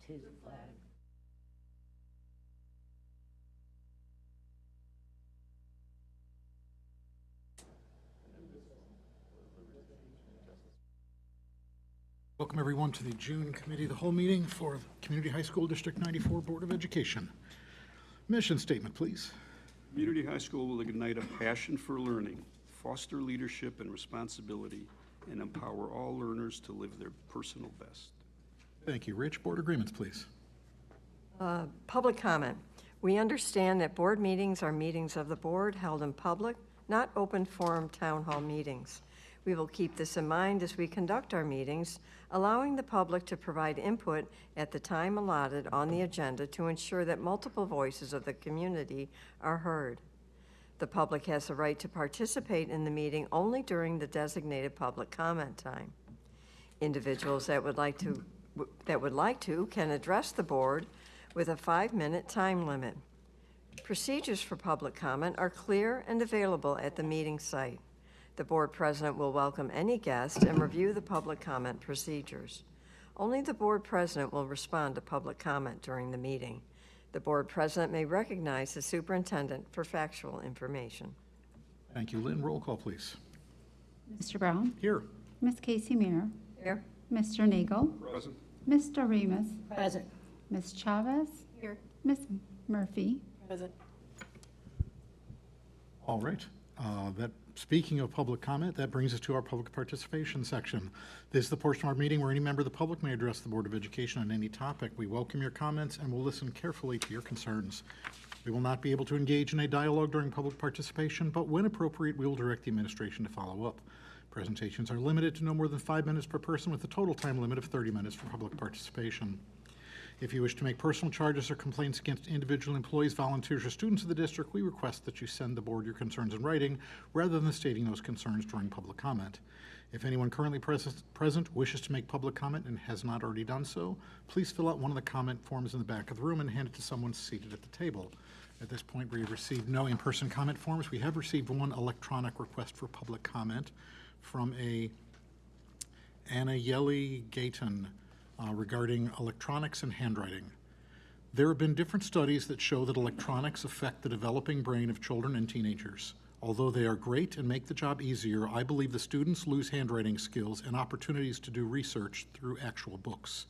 to the flag. Welcome everyone to the June Committee of the Whole meeting for Community High School District 94 Board of Education. Mission statement, please. Community High School will ignite a passion for learning, foster leadership and responsibility, and empower all learners to live their personal best. Thank you. Rich, board agreements, please. Public comment. We understand that board meetings are meetings of the board held in public, not open forum town hall meetings. We will keep this in mind as we conduct our meetings, allowing the public to provide input at the time allotted on the agenda to ensure that multiple voices of the community are heard. The public has the right to participate in the meeting only during the designated public comment time. Individuals that would like to can address the board with a 5-minute time limit. Procedures for public comment are clear and available at the meeting site. The board president will welcome any guest and review the public comment procedures. Only the board president will respond to public comment during the meeting. The board president may recognize the superintendent for factual information. Thank you. Lynn, roll call, please. Mr. Brown? Here. Ms. Casey Muir? Here. Mr. Nagel? Present. Mr. Remus? Present. Ms. Chavez? Here. Ms. Murphy? Present. All right. Speaking of public comment, that brings us to our public participation section. This is the portion of our meeting where any member of the public may address the Board of Education on any topic. We welcome your comments and will listen carefully to your concerns. We will not be able to engage in a dialogue during public participation, but when appropriate, we will direct the administration to follow up. Presentations are limited to no more than 5 minutes per person with a total time limit of 30 minutes for public participation. If you wish to make personal charges or complaints against individual employees, volunteers, or students of the district, we request that you send the board your concerns in writing rather than stating those concerns during public comment. If anyone currently present wishes to make public comment and has not already done so, please fill out one of the comment forms in the back of the room and hand it to someone seated at the table. At this point, we have received no in-person comment forms. We have received one electronic request for public comment from Anna Yeli Gayton regarding electronics and handwriting. There have been different studies that show that electronics affect the developing brain of children and teenagers. Although they are great and make the job easier, I believe the students lose handwriting skills and opportunities to do research through actual books.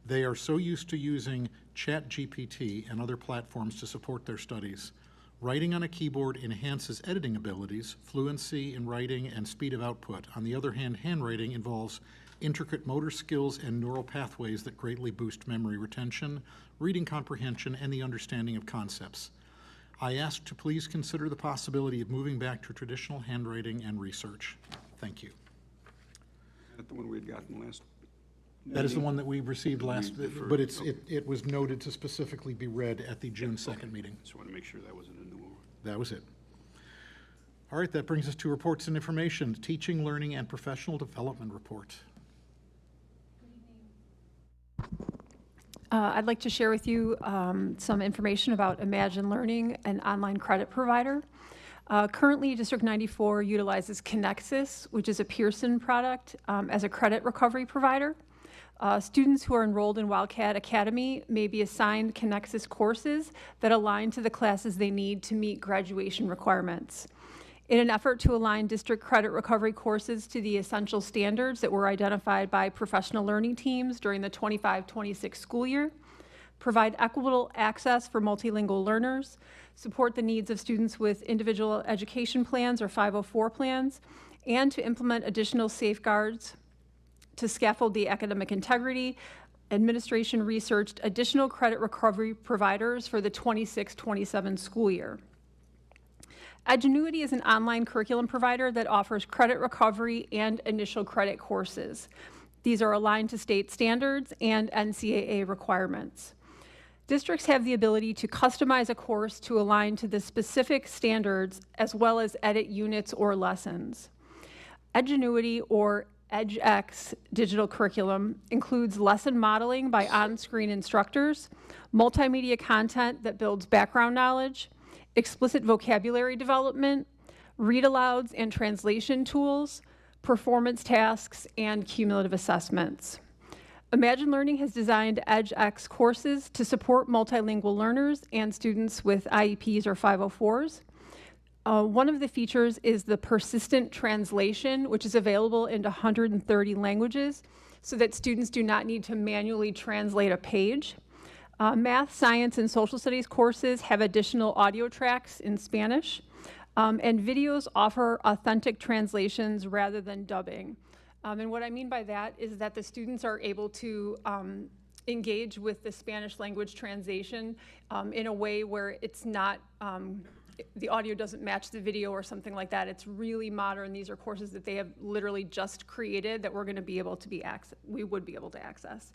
They are so used to using ChatGPT and other platforms to support their studies. Writing on a keyboard enhances editing abilities, fluency in writing, and speed of output. On the other hand, handwriting involves intricate motor skills and neural pathways that greatly boost memory retention, reading comprehension, and the understanding of concepts. I ask to please consider the possibility of moving back to traditional handwriting and research. Thank you. Is that the one we had gotten last? That is the one that we received last, but it was noted to specifically be read at the June 2nd meeting. Just want to make sure that wasn't a new one. That was it. All right, that brings us to reports and information. Teaching, Learning, and Professional Development Report. I'd like to share with you some information about Imagine Learning, an online credit provider. Currently, District 94 utilizes Connexus, which is a Pearson product, as a credit recovery provider. Students who are enrolled in Wildcat Academy may be assigned Connexus courses that align to the classes they need to meet graduation requirements. In an effort to align district credit recovery courses to the essential standards that were identified by professional learning teams during the 25-26 school year, provide equitable access for multilingual learners, support the needs of students with individual education plans or 504 plans, and to implement additional safeguards to scaffold the academic integrity, administration researched additional credit recovery providers for the 26-27 school year. Edgenuity is an online curriculum provider that offers credit recovery and initial credit courses. These are aligned to state standards and NCAA requirements. Districts have the ability to customize a course to align to the specific standards as well as edit units or lessons. Edgenuity, or EdgeX digital curriculum, includes lesson modeling by on-screen instructors, multimedia content that builds background knowledge, explicit vocabulary development, read-alouds and translation tools, performance tasks, and cumulative assessments. Imagine Learning has designed EdgeX courses to support multilingual learners and students with IEPs or 504s. One of the features is the persistent translation, which is available into 130 languages, so that students do not need to manually translate a page. Math, science, and social studies courses have additional audio tracks in Spanish, and videos offer authentic translations rather than dubbing. And what I mean by that is that the students are able to engage with the Spanish language translation in a way where it's not, the audio doesn't match the video or something like that. It's really modern. These are courses that they have literally just created that we're going to be able to we would be able to access.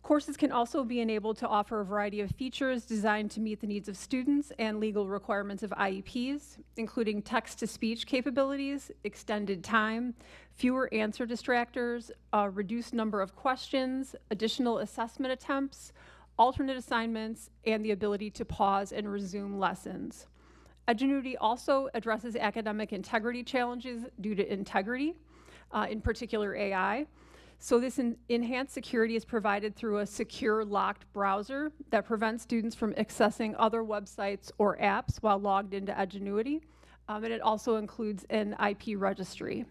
Courses can also be enabled to offer a variety of features designed to meet the needs of students and legal requirements of IEPs, including text-to-speech capabilities, extended time, fewer answer distractors, a reduced number of questions, additional assessment attempts, alternate assignments, and the ability to pause and resume lessons. Edgenuity also addresses academic integrity challenges due to integrity, in particular AI. So this enhanced security is provided through a secure locked browser that prevents students from accessing other websites or apps while logged into Edgenuity. And it also includes an IP registry.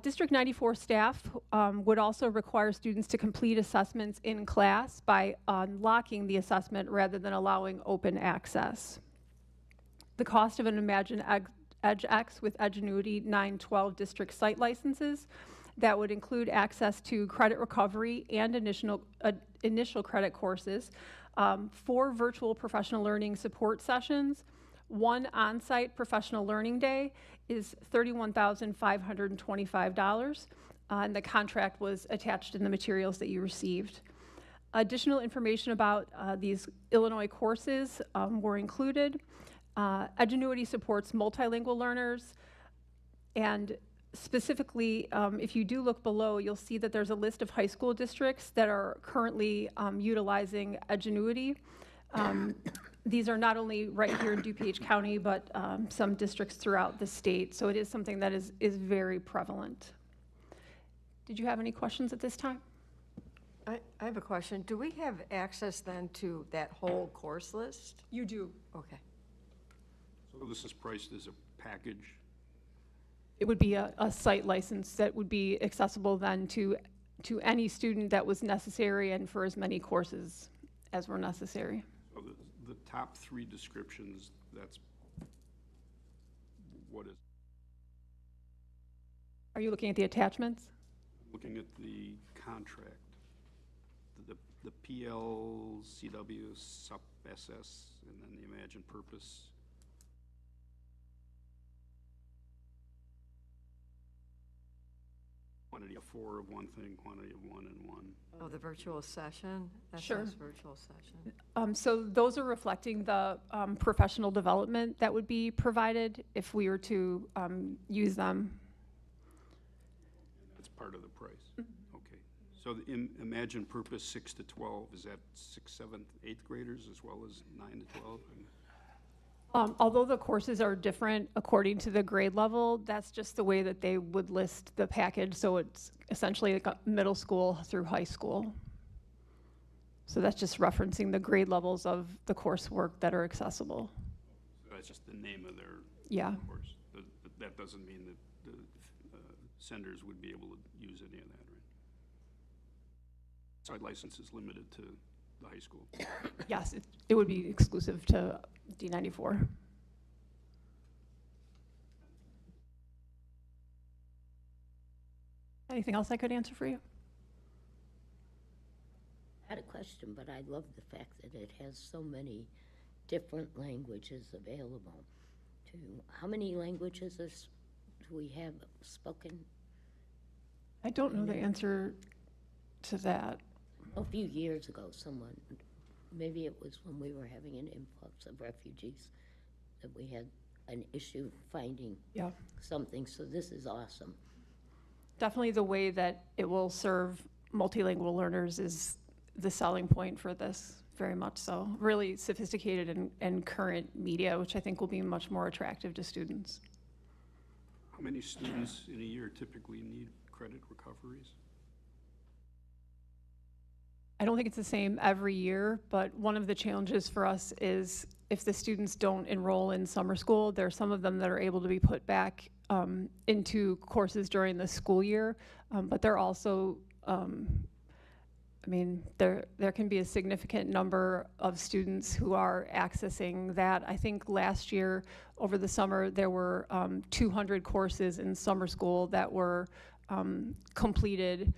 District 94 staff would also require students to complete assessments in class by unlocking the assessment rather than allowing open access. The cost of an Imagine EdgeX with Edgenuity 912 district site licenses that would include access to credit recovery and initial credit courses, 4 virtual professional learning support sessions, 1 on-site professional learning day is $31,525, and the contract was attached in the materials that you received. Additional information about these Illinois courses were included. Edgenuity supports multilingual learners, and specifically, if you do look below, you'll see that there's a list of high school districts that are currently utilizing Edgenuity. These are not only right here in DuPage County, but some districts throughout the state. So it is something that is very prevalent. Did you have any questions at this time? I have a question. Do we have access then to that whole course list? You do. Okay. So this is priced as a package? It would be a site license that would be accessible then to any student that was necessary and for as many courses as were necessary. So the top 3 descriptions, that's what is? Are you looking at the attachments? Looking at the contract, the PL, CW, SUP, SS, and then the Imagine Purpose. Quantity of 4 of one thing, quantity of 1 and 1. Oh, the virtual session? That Sure. says virtual session. So those are reflecting the professional development that would be provided if we were to use them. That's part of the price. Okay. So the Imagine Purpose 6 to 12, is that 6th, 7th, 8th graders as well as 9 to 12? Although the courses are different according to the grade level, that's just the way that they would list the package. So it's essentially like a middle school through high school. So that's just referencing the grade levels of the coursework that are accessible. So that's just the name of their course. That doesn't mean that the senders would be able to use any of that, right? Site license is limited to the high school. Yes, it would be exclusive to D94. Anything else I could answer for you? I had a question, but I love the fact that it has so many different languages available. How many languages do we have spoken? I don't know the answer to that. A few years ago, someone, maybe it was when we were having an influx of refugees, that we had an issue finding something, so this is awesome. Definitely the way that it will serve multilingual learners is the selling point for this, very much so. Really sophisticated and current media, which I think will be much more attractive to students. How many students in a year typically need credit recoveries? I don't think it's the same every year, but one of the challenges for us is if the students don't enroll in summer school, there are some of them that are able to be put back into courses during the school year, but they're also, I mean, there can be a significant number of students who are accessing that. I think last year, over the summer, there were 200 courses in summer school that were completed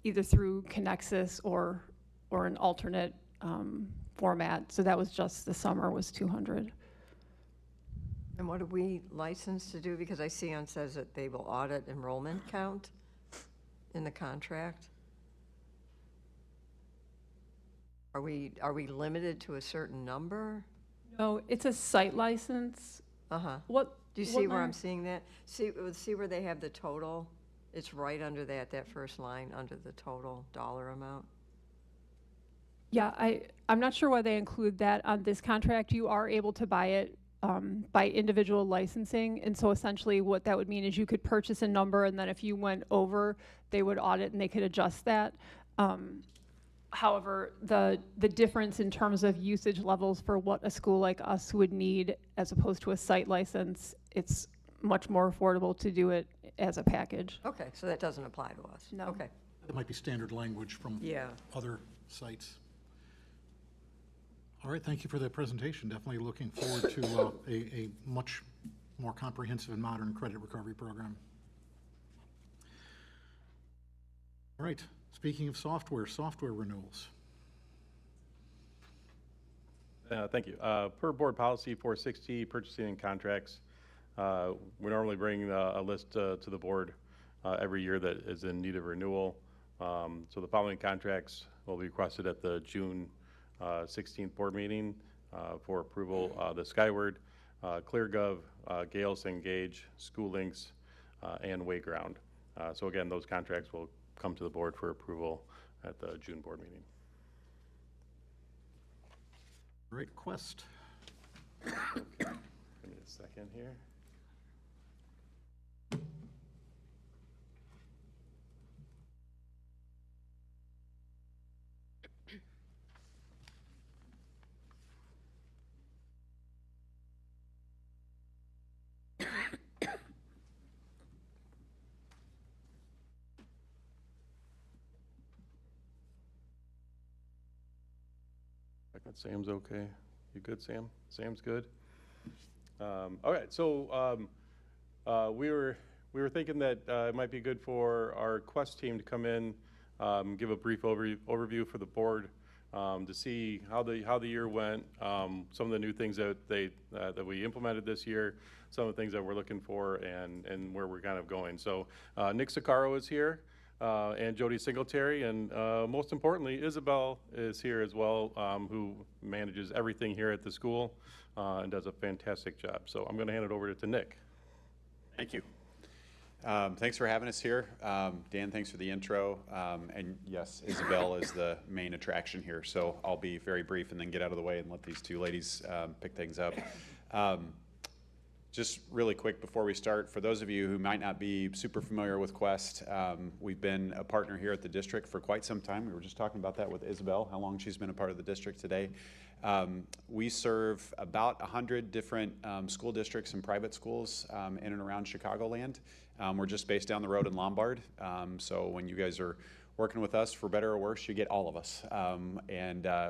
either through Connexus or an alternate format. So that was just the summer was 200. And what are we licensed to do? Because I see on says that they will audit enrollment count in the contract. Are we limited to a certain number? No, it's a site license. Uh-huh. What? Do you see where I'm seeing that? See where they have the total? It's right under that first line, under the total dollar amount. Yeah, I'm not sure why they include that on this contract. You are able to buy it by individual licensing, and so essentially what that would mean is you could purchase a number, and then if you went over, they would audit and they could adjust that. However, the difference in terms of usage levels for what a school like us would need as opposed to a site license, it's much more affordable to do it as a package. Okay, so that doesn't apply to us? No. Okay. That might be standard language from other sites. All right, thank you for that presentation. Definitely looking forward to a much more comprehensive and modern credit recovery program. All right, speaking of software renewals. Thank you. Per board policy 460, purchasing and contracts, we normally bring a list to the board every year that is in need of renewal. So the following contracts will be requested at the June 16th board meeting for approval. The Skyward, ClearGov, Gales Engage, School Links, and Wayground. So again, those contracts will come to the board for approval at the June board meeting. Great. Quest. Give me a second here. Sam's okay. You good, Sam? Sam's good. All right. So we were thinking that it might be good for our Quest team to come in, give a brief overview for the board to see how the year went, some of the new things that that we implemented this year, some of the things that we're looking for, and where we're kind of going. So Nick Sicaro is here. And Jody Singletary, and most importantly, Isabel is here as well, who manages everything here at the school and does a fantastic job. So I'm going to hand it over to Nick. Thank you. Thanks for having us here. Dan, thanks for the intro. And yes, Isabel is the main attraction here, so I'll be very brief and then get out of the way and let these two ladies pick things up. Just really quick before we start, for those of you who might not be super familiar with Quest, we've been a partner here at the district for quite some time. We were just talking about that with Isabel, how long she's been a part of the district today. We serve about 100 different school districts and private schools in and around Chicagoland. We're just based down the road in Lombard, so when you guys are working with us, for better or worse, you get all of us.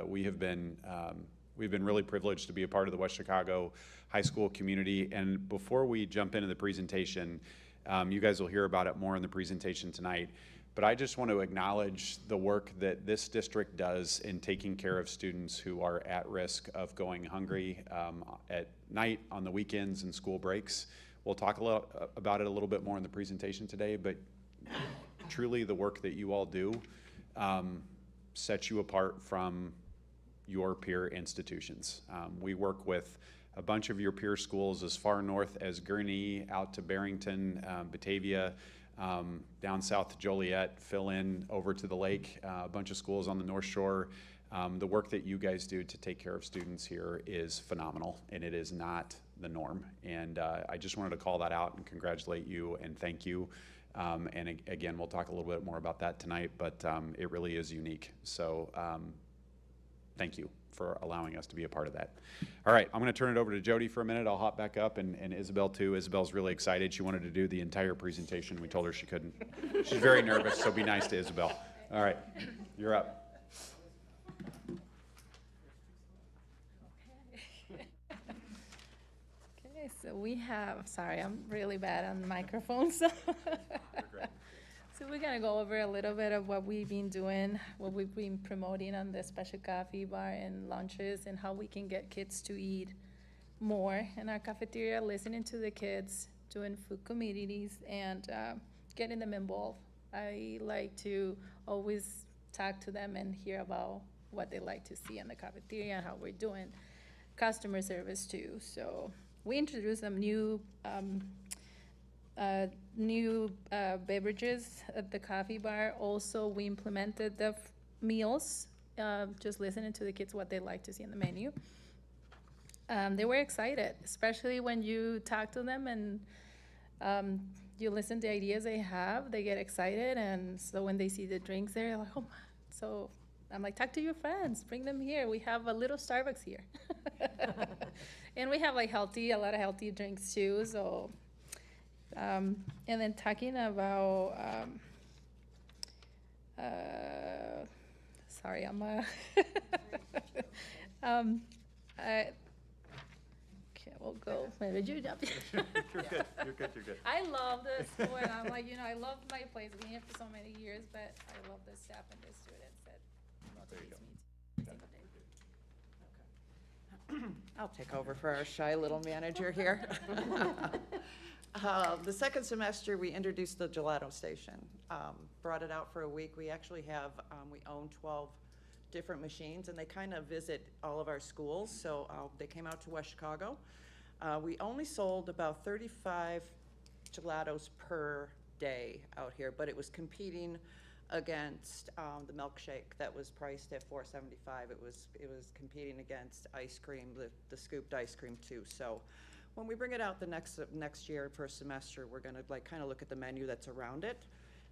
We've been really privileged to be a part of the West Chicago high school community. And before we jump into the presentation, you guys will hear about it more in the presentation tonight. But I just want to acknowledge the work that this district does in taking care of students who are at risk of going hungry at night, on the weekends, and school breaks. We'll talk about it a little bit more in the presentation today, but truly the work that you all do sets you apart from your peer institutions. We work with a bunch of your peer schools as far north as Gurnee, out to Barrington, Batavia, down south to Joliet, fill in over to the lake, a bunch of schools on the North Shore. The work that you guys do to take care of students here is phenomenal, and it is not the norm. And I just wanted to call that out and congratulate you and thank you. Again, we'll talk a little bit more about that tonight, but it really is unique. So thank you for allowing us to be a part of that. All right, I'm going to turn it over to Jody for a minute. I'll hop back up, and Isabel too. Isabel's really excited. She wanted to do the entire presentation. We told her she couldn't. She's very nervous, so be nice to Isabel. All right, you're up. Okay, so we have, sorry, I'm really bad on microphones, so. So we're gonna go over a little bit of what we've been doing, what we've been promoting on the special coffee bar and lunches, and how we can get kids to eat more in our cafeteria, listening to the kids, doing food communities, and getting them involved. I like to always talk to them and hear about what they like to see in the cafeteria and how we're doing customer service too. So we introduced some new beverages at the coffee bar. Also, we implemented the meals, just listening to the kids what they like to see in the menu. They were excited, especially when you talk to them and you listen to the ideas they have, they get excited. And so when they see the drinks, they're like, oh, so I'm like, talk to your friends, bring them here. We have a little Starbucks here. And we have like a lot of healthy drinks too. So, and then talking about, sorry, I'm okay, we'll go. Maybe you jump. You're good, you're good, you're good. I love this school, and I'm like, I love my place. I've been here for so many years, but I love the staff and the students that motivate me every single day. I'll take over for our shy little manager here. The second semester, we introduced the gelato station. Brought it out for a week. We actually have, we own 12 different machines, and they kind of visit all of our schools. So they came out to West Chicago. We only sold about 35 gelatos per day out here, but it was competing against the milkshake that was priced at $4.75. It was competing against ice cream, the scooped ice cream too. So when we bring it out the next year, first semester, we're gonna like kind of look at the menu that's around it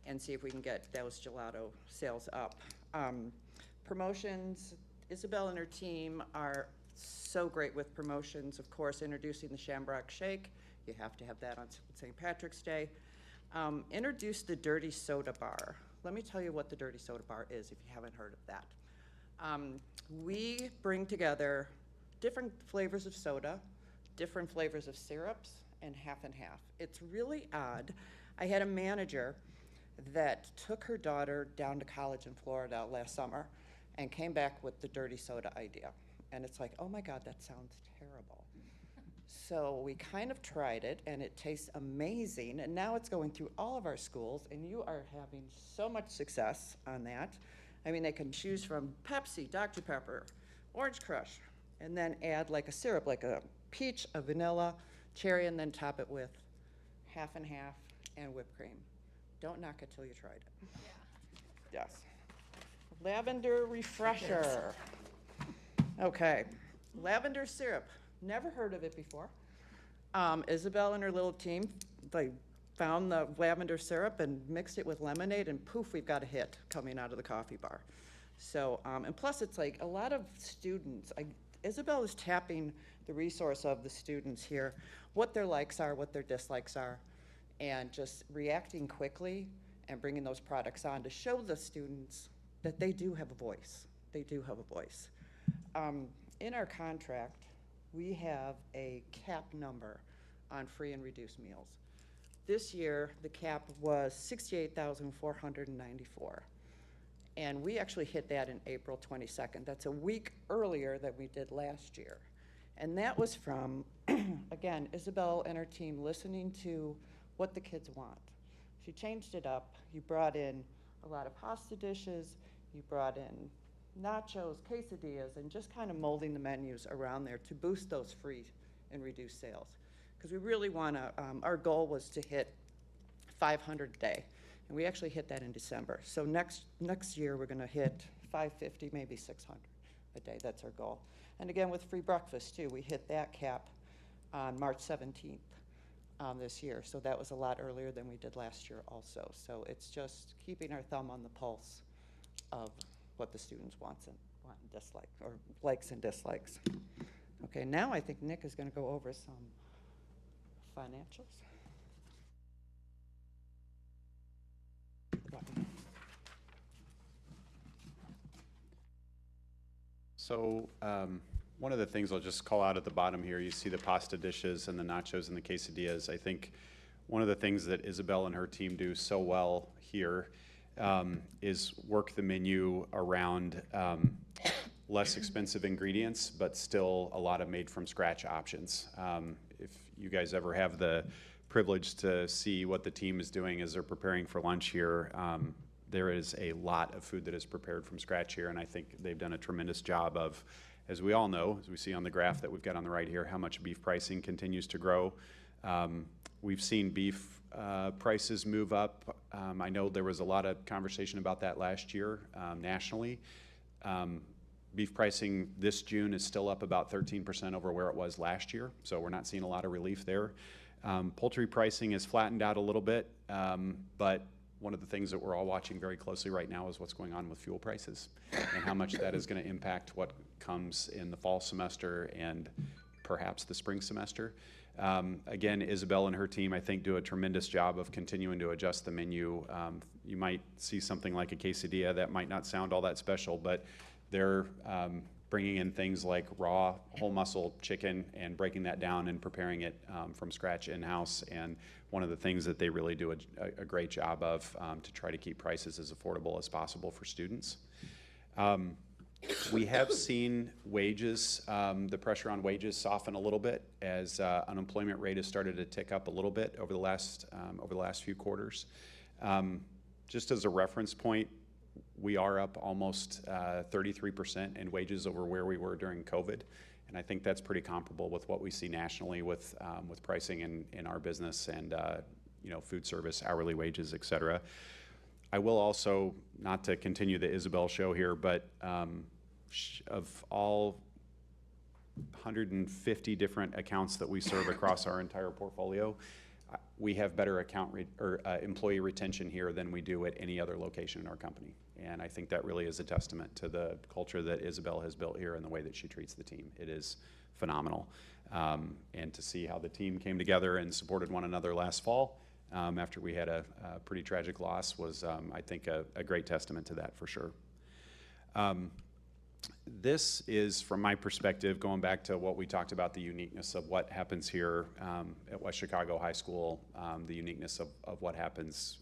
and see if we can get those gelato sales up. Promotions, Isabel and her team are so great with promotions. Of course, introducing the Shamrock Shake. You have to have that on St. Patrick's Day. Introduced the Dirty Soda Bar. Let me tell you what the Dirty Soda Bar is if you haven't heard of that. We bring together different flavors of soda, different flavors of syrups, and half and half. It's really odd. I had a manager that took her daughter down to college in Florida last summer and came back with the dirty soda idea. And it's like, oh my God, that sounds terrible. So we kind of tried it, and it tastes amazing, and now it's going through all of our schools, and you are having so much success on that. I mean, they can choose from Pepsi, Dr. Pepper, Orange Crush, and then add like a syrup, like a peach, a vanilla, cherry, and then top it with half and half and whipped cream. Don't knock it till you tried it. Yeah. Yes. Lavender refresher. Okay, lavender syrup. Never heard of it before. Isabel and her little team, they found the lavender syrup and mixed it with lemonade, and poof, we've got a hit coming out of the coffee bar. So, and plus it's like a lot of students, Isabel is tapping the resource of the students here, what their likes are, what their dislikes are, and just reacting quickly and bringing those products on to show the students that they do have a voice. They do have a voice. In our contract, we have a cap number on free and reduced meals. This year, the cap was $68,494. And we actually hit that in April 22nd. That's a week earlier than we did last year. And that was from, again, Isabel and her team listening to what the kids want. She changed it up. You brought in a lot of pasta dishes. You brought in nachos, quesadillas, and just kind of molding the menus around there to boost those free and reduced sales. Because we really want to, our goal was to hit 500 a day, and we actually hit that in December. So next year, we're going to hit 550, maybe 600 a day. That's our goal. And again, with free breakfast, too, we hit that cap on March 17th. this year. So that was a lot earlier than we did last year also. So it's just keeping our thumb on the pulse of what the students want and dislike, or likes and dislikes. Okay, now I think Nick is going to go over some financials. So one of the things I'll just call out at the bottom here, you see the pasta dishes and the nachos and the quesadillas. I think one of the things that Isabel and her team do so well here is work the menu around less expensive ingredients, but still a lot of made from scratch options. If you guys ever have the privilege to see what the team is doing as they're preparing for lunch here, there is a lot of food that is prepared from scratch here, and I think they've done a tremendous job of, as we all know, as we see on the graph that we've got on the right here, how much beef pricing continues to grow. We've seen beef prices move up. I know there was a lot of conversation about that last year nationally. Beef pricing this June is still up about 13% over where it was last year, so we're not seeing a lot of relief there. Poultry pricing has flattened out a little bit, but one of the things that we're all watching very closely right now is what's going on with fuel prices and how much that is going to impact what comes in the fall semester and perhaps the spring semester. Again, Isabel and her team, I think, do a tremendous job of continuing to adjust the menu. You might see something like a quesadilla that might not sound all that special, but they're bringing in things like raw whole muscle chicken and breaking that down and preparing it from scratch in-house. And one of the things that they really do a great job of to try to keep prices as affordable as possible for students. We have seen wages, the pressure on wages soften a little bit as unemployment rate has started to tick up a little bit over the last few quarters. Just as a reference point, we are up almost 33% in wages over where we were during COVID, and I think that's pretty comparable with what we see nationally with pricing in our business and food service, hourly wages, et cetera. I will also, not to continue the Isabel show here, but of all 150 different accounts that we serve across our entire portfolio, we have better employee retention here than we do at any other location in our company. And I think that really is a testament to the culture that Isabel has built here and the way that she treats the team. It is phenomenal. And to see how the team came together and supported one another last fall after we had a pretty tragic loss was, I think, a great testament to that for sure. This is, from my perspective, going back to what we talked about, the uniqueness of what happens here at West Chicago High School, the uniqueness of what happens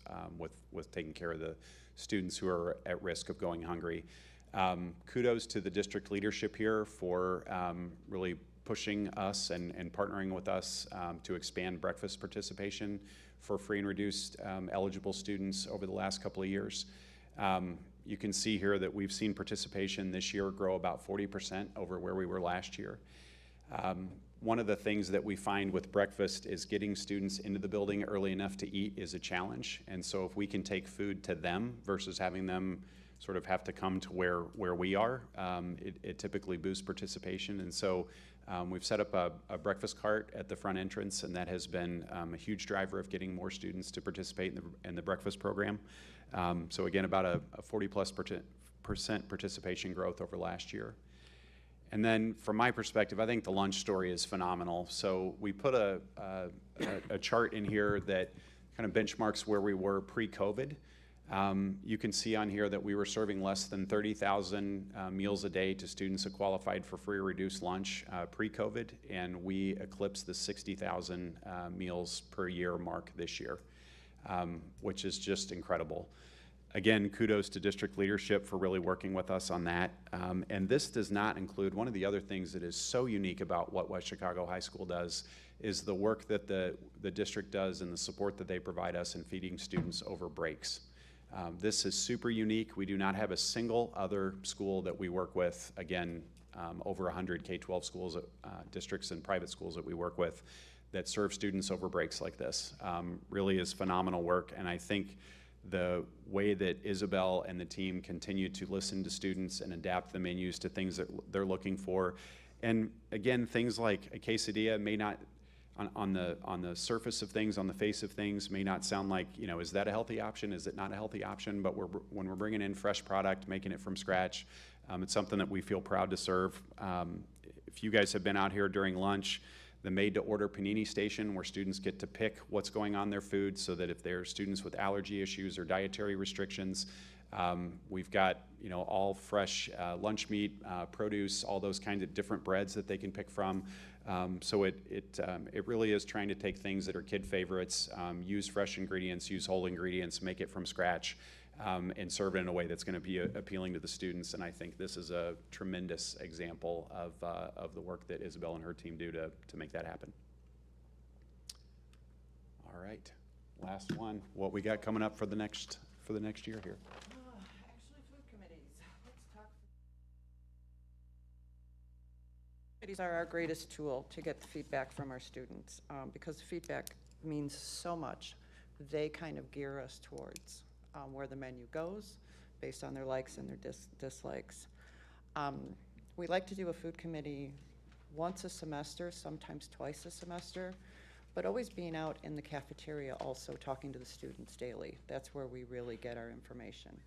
with taking care of the students who are at risk of going hungry. Kudos to the district leadership here for really pushing us and partnering with us to expand breakfast participation for free and reduced eligible students over the last couple of years. You can see here that we've seen participation this year grow about 40% over where we were last year. One of the things that we find with breakfast is getting students into the building early enough to eat is a challenge. And so if we can take food to them versus having them sort of have to come to where we are, it typically boosts participation. And so we've set up a breakfast cart at the front entrance, and that has been a huge driver of getting more students to participate in the breakfast program. So again, about a 40+% participation growth over last year. And then from my perspective, I think the lunch story is phenomenal. So we put a chart in here that kind of benchmarks where we were pre-COVID. You can see on here that we were serving less than 30,000 meals a day to students who qualified for free or reduced lunch pre-COVID, and we eclipsed the 60,000 meals per year mark this year, which is just incredible. Again, kudos to district leadership for really working with us on that. And this does not include, one of the other things that is so unique about what West Chicago High School does is the work that the district does and the support that they provide us in feeding students over breaks. This is super unique. We do not have a single other school that we work with, again, over 100 K-12 schools, districts and private schools that we work with that serve students over breaks like this. Really is phenomenal work, and I think the way that Isabel and the team continue to listen to students and adapt the menus to things that they're looking for. And again, things like a quesadilla may not, on the surface of things, on the face of things, may not sound like, you know, is that a healthy option? Is it not a healthy option? But when we're bringing in fresh product, making it from scratch, it's something that we feel proud to serve. If you guys have been out here during lunch, the made-to-order panini station where students get to pick what's going on their food, so that if they're students with allergy issues or dietary restrictions, we've got, you know, all fresh lunch meat, produce, all those kinds of different breads that they can pick from. So it really is trying to take things that are kid favorites, use fresh ingredients, use whole ingredients, make it from scratch, and serve it in a way that's going to be appealing to the students. And I think this is a tremendous example of the work that Isabel and her team do to make that happen. All right, last one. What we got coming up for the next year here? Actually, food committees. Let's talk. Committees are our greatest tool to get the feedback from our students, because feedback means so much. They kind of gear us towards where the menu goes based on their likes and their dislikes. We like to do a food committee once a semester, sometimes twice a semester, but always being out in the cafeteria also talking to the students daily. That's where we really get our information.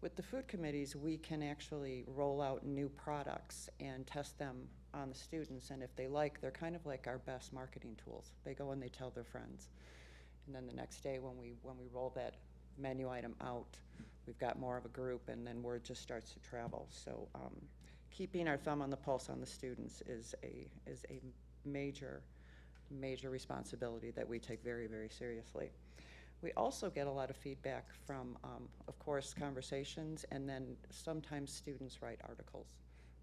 With the food committees, we can actually roll out new products and test them on the students, and if they like, they're kind of like our best marketing tools. They go and they tell their friends. And then the next day when we roll that menu item out, we've got more of a group, and then word just starts to travel. So keeping our thumb on the pulse on the students is a major responsibility that we take very, very seriously. We also get a lot of feedback from, of course, conversations, and then sometimes students write articles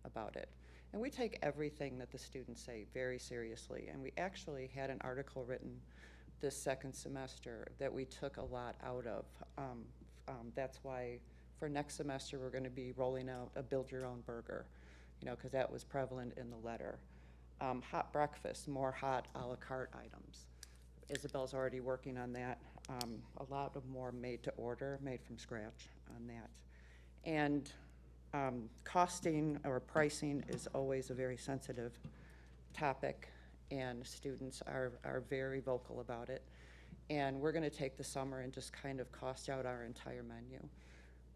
about it. And we take everything that the students say very seriously, and we actually had an article written this second semester that we took a lot out of. That's why for next semester we're going to be rolling out a build your own burger, you know, because that was prevalent in the letter. Hot breakfast, more hot a la carte items. Isabel's already working on that. A lot of more made to order, made from scratch on that. And costing or pricing is always a very sensitive topic, and students are very vocal about it. And we're going to take the summer and just kind of cost out our entire menu.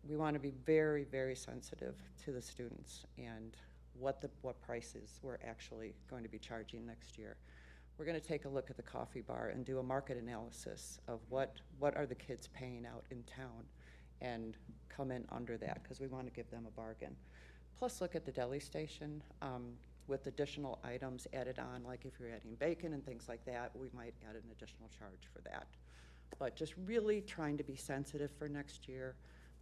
We want to be very, very sensitive to the students and what prices we're actually going to be charging next year. We're going to take a look at the coffee bar and do a market analysis of what are the kids paying out in town, and come in under that, because we want to give them a bargain. Plus look at the deli station with additional items added on, like if you're adding bacon and things like that, we might add an additional charge for that. But just really trying to be sensitive for next year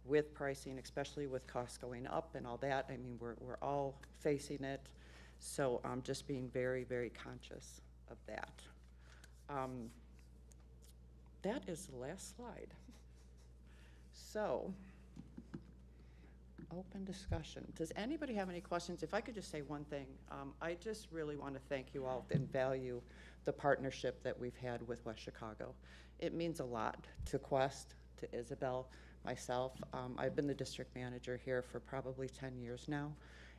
with pricing, especially with costs going up and all that. I mean, we're all facing it, so just being very, very conscious of that. That is the last slide. So, open discussion. Does anybody have any questions? If I could just say one thing, I just really want to thank you all and value the partnership that we've had with West Chicago. It means a lot to Quest, to Isabel, myself. I've been the district manager here for probably 10 years now,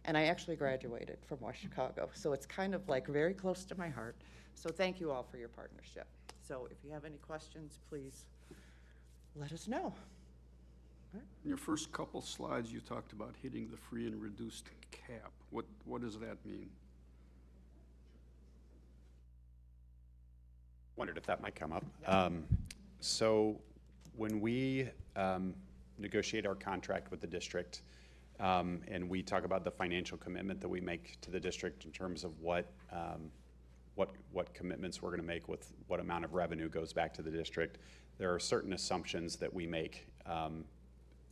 and I actually graduated from West Chicago, so it's kind of like very close to my heart. So thank you all for your partnership. So if you have any questions, please let us know. In your first couple slides, you talked about hitting the free and reduced cap. What does that mean? Wondered if that might come up. So when we negotiate our contract with the district, and we talk about the financial commitment that we make to the district in terms of what commitments we're going to make with what amount of revenue goes back to the district, there are certain assumptions that we make.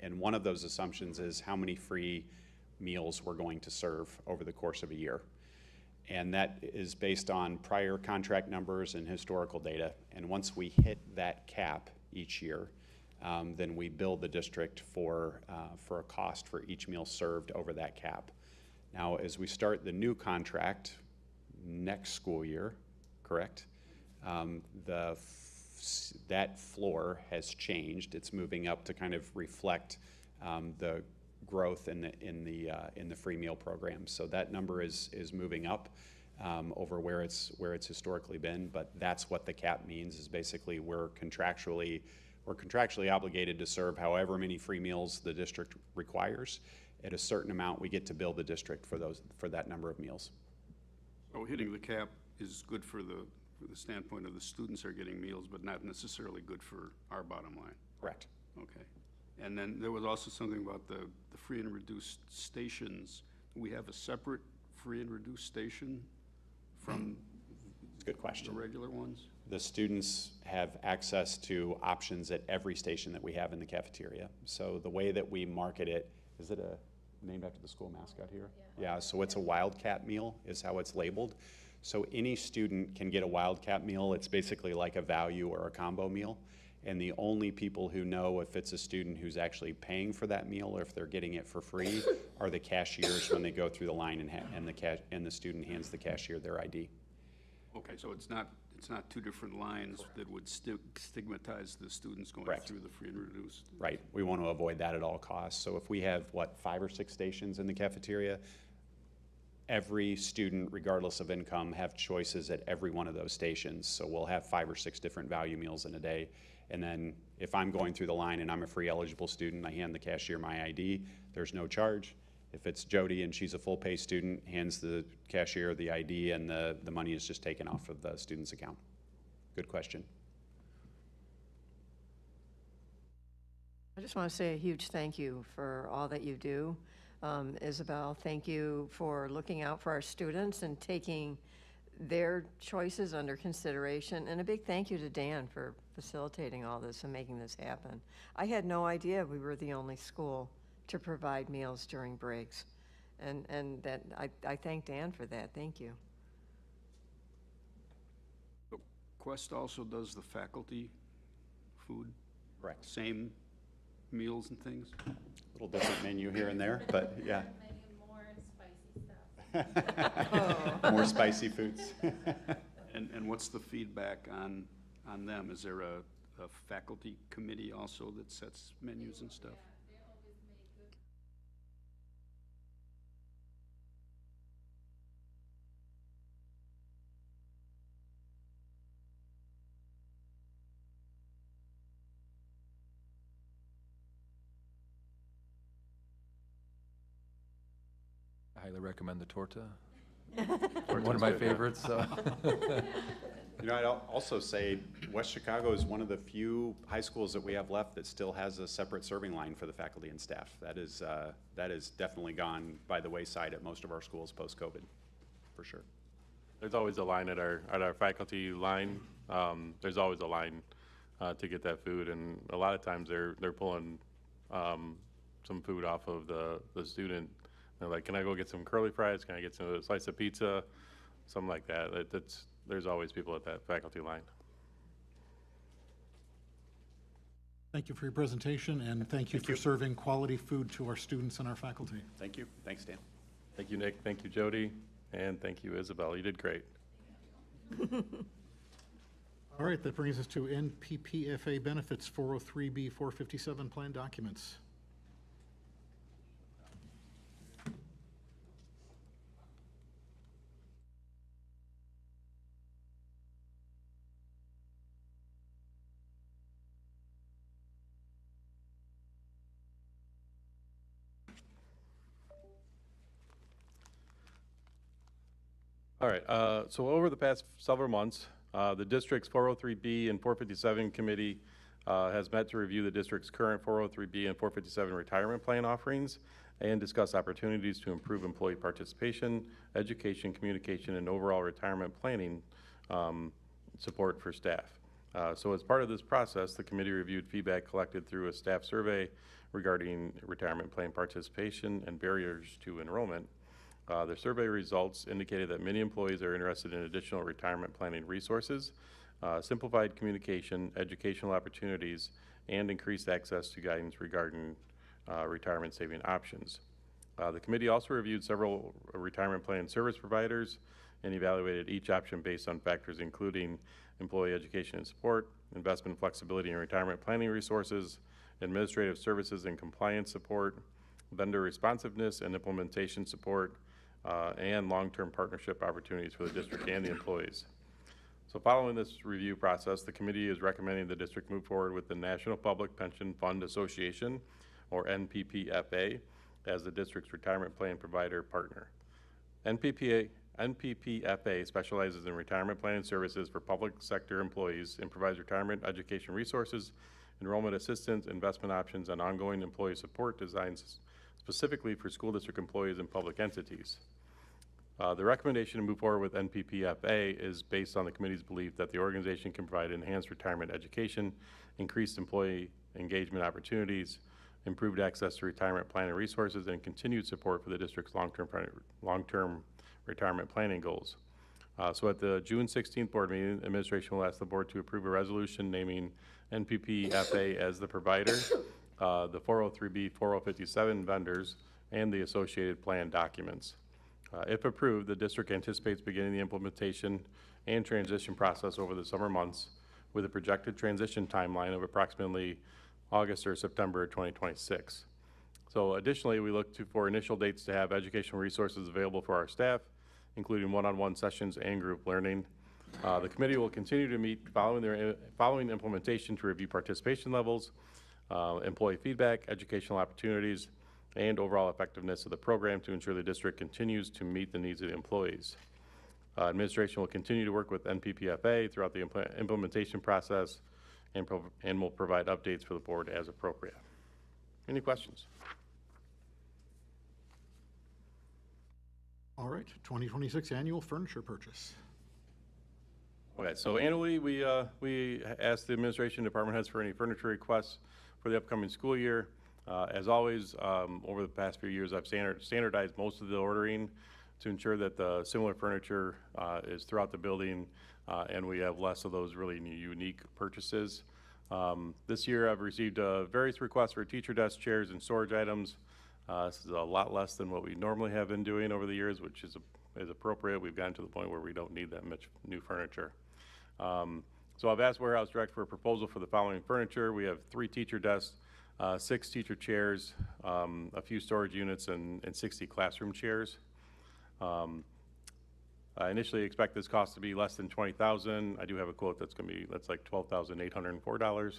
And one of those assumptions is how many free meals we're going to serve over the course of a year. And that is based on prior contract numbers and historical data. And once we hit that cap each year, then we bill the district for a cost for each meal served over that cap. Now, as we start the new contract next school year, correct? That floor has changed. It's moving up to kind of reflect the growth in the free meal program. So that number is moving up. over where it's historically been, but that's what the cap means, is basically we're contractually obligated to serve however many free meals the district requires. At a certain amount, we get to bill the district for that number of meals. So hitting the cap is good for the standpoint of the students are getting meals, but not necessarily good for our bottom line. Correct. Okay. And then there was also something about the free and reduced stations. We have a separate free and reduced station from It's a good question. the regular ones? The students have access to options at every station that we have in the cafeteria. So the way that we market it, is it named after the school mascot here? Yeah, so it's a Wildcat meal is how it's labeled. So any student can get a Wildcat meal. It's basically like a value or a combo meal. And the only people who know if it's a student who's actually paying for that meal or if they're getting it for free are the cashiers when they go through the line and the student hands the cashier their ID. Okay, so it's not two different lines that would stigmatize the students going Correct. through the free and reduced. Right, we want to avoid that at all costs. So if we have, 5 or 6 stations in the cafeteria, every student, regardless of income, have choices at every one of those stations. So we'll have 5 or 6 different value meals in a day. And then if I'm going through the line and I'm a free eligible student, I hand the cashier my ID, there's no charge. If it's Jody and she's a full pay student, hands the cashier the ID and the money is just taken off of the student's account. Good question. I just want to say a huge thank you for all that you do. Isabel, thank you for looking out for our students and taking their choices under consideration. And a big thank you to Dan for facilitating all this and making this happen. I had no idea we were the only school to provide meals during breaks. And that I thank Dan for that. Thank you. Quest also does the faculty food? Correct. Same meals and things? A little different menu here and there, but yeah. More spicy stuff. More spicy foods. And what's the feedback on them? Is there a faculty committee also that sets menus and stuff? I highly recommend the torta. One of my favorites. So. You know, I'd also say West Chicago is one of the few high schools that we have left that still has a separate serving line for the faculty and staff. That is definitely gone by the wayside at most of our schools post-COVID, for sure. There's always a line at our faculty line. There's always a line to get that food, and a lot of times they're pulling some food off of the student. They're like, can I go get some curly fries? Can I get a slice of pizza? Something like that. There's always people at that faculty line. Thank you for your presentation, and thank you for serving quality food to our students and our faculty. Thank you. Thanks, Dan. Thank you, Nick. Thank you, Jody. And thank you, Isabel. You did great. All right, that brings us to NPPFA benefits, 403B 457 plan documents. All right, so over the past several months, the district's 403B and 457 committee has met to review the district's current 403B and 457 retirement plan offerings and discuss opportunities to improve employee participation, education, communication, and overall retirement planning support for staff. So as part of this process, the committee reviewed feedback collected through a staff survey regarding retirement plan participation and barriers to enrollment. The survey results indicated that many employees are interested in additional retirement planning resources, simplified communication, educational opportunities, and increased access to guidance regarding retirement saving options. The committee also reviewed several retirement plan service providers and evaluated each option based on factors including employee education and support, investment flexibility and retirement planning resources, administrative services and compliance support, vendor responsiveness and implementation support, and long-term partnership opportunities for the district and the employees. So following this review process, the committee is recommending the district move forward with the National Public Pension Fund Association, or NPPFA, as the district's retirement plan provider partner. NPPFA specializes in retirement planning services for public sector employees and provides retirement education resources, enrollment assistance, investment options, and ongoing employee support designs specifically for school district employees and public entities. The recommendation to move forward with NPPFA is based on the committee's belief that the organization can provide enhanced retirement education, increased employee engagement opportunities, improved access to retirement planning resources, and continued support for the district's long-term retirement planning goals. So at the June 16th board meeting, administration will ask the board to approve a resolution naming NPPFA as the provider, the 403B 4057 vendors, and the associated plan documents. If approved, the district anticipates beginning the implementation and transition process over the summer months with a projected transition timeline of approximately August or September 2026. So additionally, we look for initial dates to have educational resources available for our staff, including one-on-one sessions and group learning. The committee will continue to meet following implementation to review participation levels, employee feedback, educational opportunities, and overall effectiveness of the program to ensure the district continues to meet the needs of the employees. Administration will continue to work with NPPFA throughout the implementation process and will provide updates for the board as appropriate. Any questions? All right, 2026 annual furniture purchase. Okay, so annually, we ask the administration department heads for any furniture requests for the upcoming school year. As always, over the past few years, I've standardized most of the ordering to ensure that the similar furniture is throughout the building, and we have less of those really unique purchases. This year, I've received various requests for teacher desk chairs and storage items. This is a lot less than what we normally have been doing over the years, which is appropriate. We've gotten to the point where we don't need that much new furniture. So I've asked Warehouse Direct for a proposal for the following furniture. We have 3 teacher desks, 6 teacher chairs, a few storage units, and 60 classroom chairs. I initially expect this cost to be less than $20,000. I do have a quote that's like $12,804.